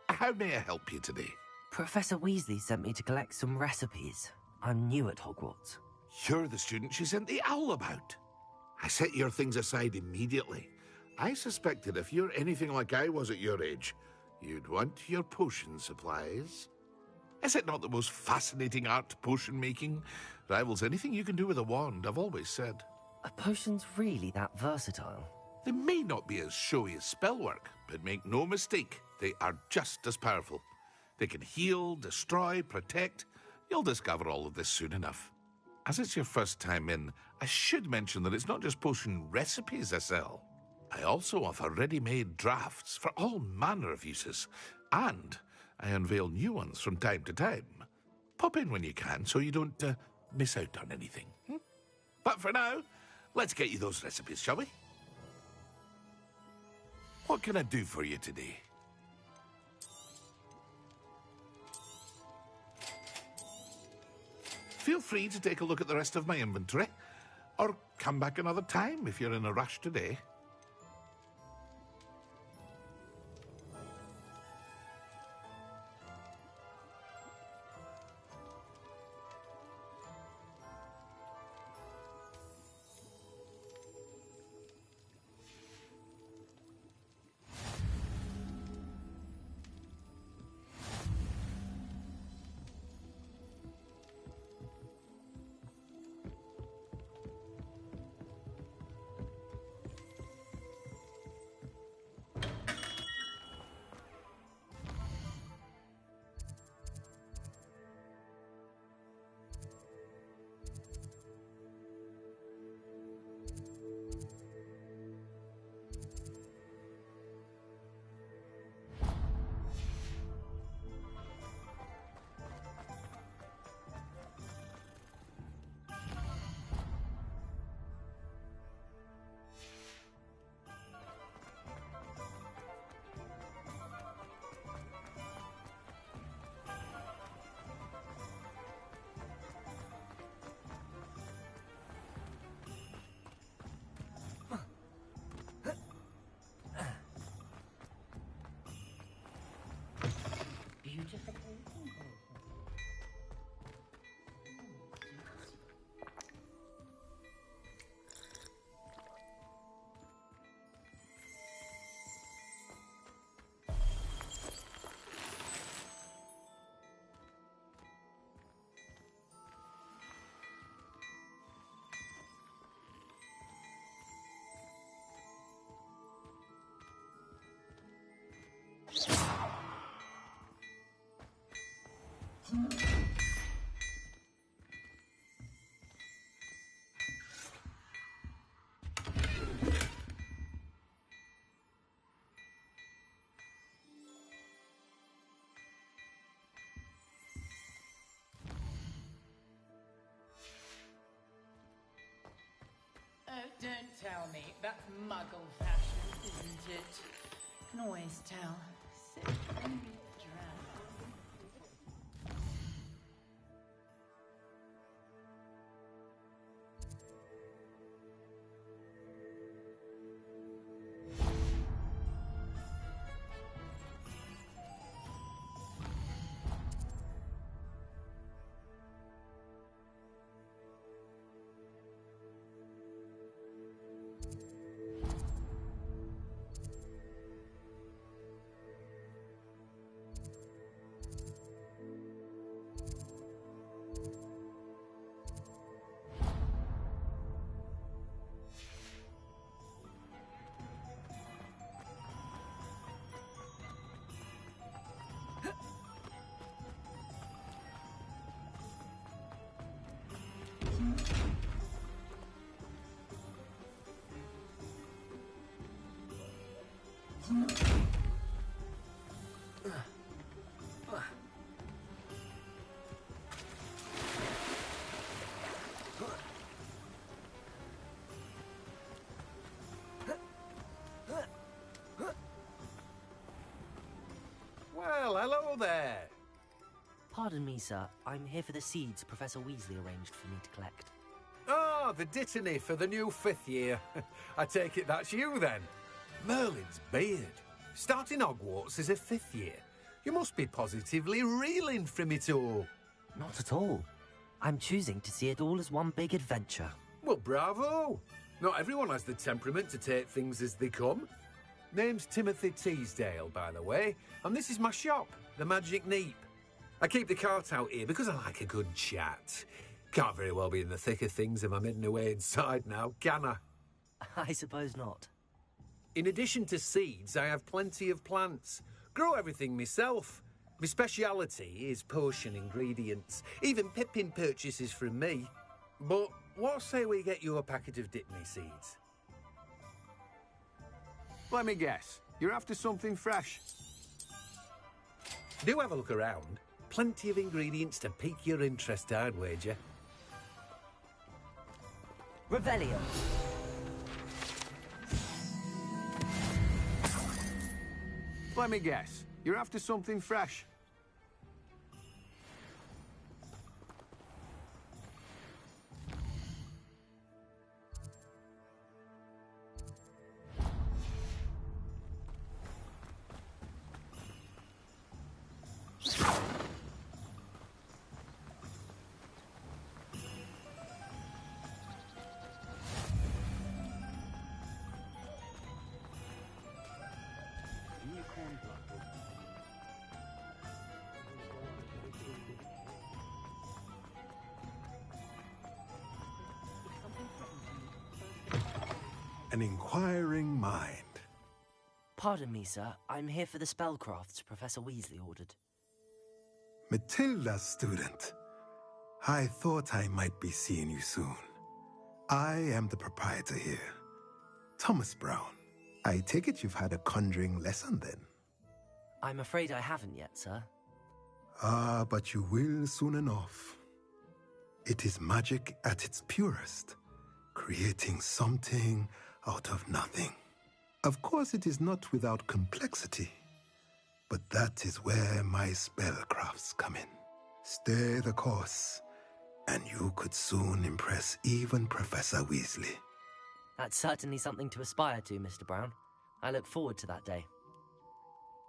How may I help you today? Professor Weasley sent me to collect some recipes. I'm new at Hogwarts. You're the student she sent the owl about. I set your things aside immediately. I suspected if you're anything like I was at your age, you'd want your potion supplies. Is it not the most fascinating art, potion making? Rivals anything you can do with a wand, I've always said. Are potions really that versatile? They may not be as showy as spellwork, but make no mistake, they are just as powerful. They can heal, destroy, protect. You'll discover all of this soon enough. As it's your first time in, I should mention that it's not just potion recipes I sell. I also offer ready-made drafts for all manner of uses, and I unveil new ones from time to time. Pop in when you can so you don't miss out on anything. But for now, let's get you those recipes, shall we? What can I do for you today? Feel free to take a look at the rest of my inventory, or come back another time if you're in a rush today. Oh, don't tell me. That's muggle fashion, isn't it? Can always tell. So very drab. Well, hello there. Pardon me, sir. I'm here for the seeds Professor Weasley arranged for me to collect. Ah, the Dittany for the new 5th year. I take it that's you, then. Merlin's beard. Starting Hogwarts as a 5th year. You must be positively reeling from it all. Not at all. I'm choosing to see it all as one big adventure. Well, bravo. Not everyone has the temperament to take things as they come. Name's Timothy Teasdale, by the way, and this is my shop, the Magic Neep. I keep the cart out here because I like a good chat. Can't very well be in the thick of things if I'm hidden away inside now, can I? I suppose not. In addition to seeds, I have plenty of plants. Grow everything myself. My speciality is potion ingredients. Even Pippin purchases from me. But what say we get you a packet of Dittany seeds? Let me guess. You're after something fresh. Do have a look around. Plenty of ingredients to pique your interest, I'd wager. Revelio. Let me guess. You're after something fresh. An inquiring mind. Pardon me, sir. I'm here for the spellcrafts Professor Weasley ordered. Matilda, student. I thought I might be seeing you soon. I am the proprietor here, Thomas Brown. I take it you've had a conjuring lesson then? I'm afraid I haven't yet, sir. Ah, but you will soon enough. It is magic at its purest, creating something out of nothing. Of course, it is not without complexity, but that is where my spellcrafts come in. Stay the course, and you could soon impress even Professor Weasley. That's certainly something to aspire to, Mr. Brown. I look forward to that day.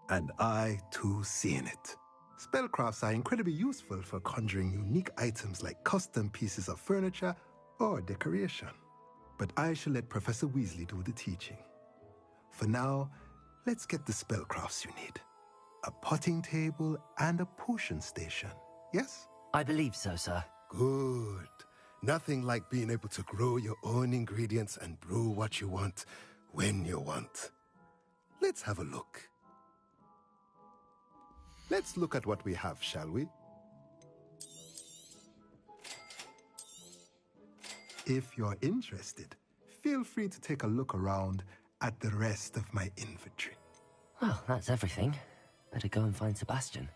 And I, too, seeing it. Spellcrafts are incredibly useful for conjuring unique items like custom pieces of furniture or decoration. But I shall let Professor Weasley do the teaching. For now, let's get the spellcrafts you need. A potting table and a potion station, yes? I believe so, sir. Good. Nothing like being able to grow your own ingredients and brew what you want when you want. Let's have a look. Let's look at what we have, shall we? If you're interested, feel free to take a look around at the rest of my inventory. Well, that's everything. Better go and find Sebastian.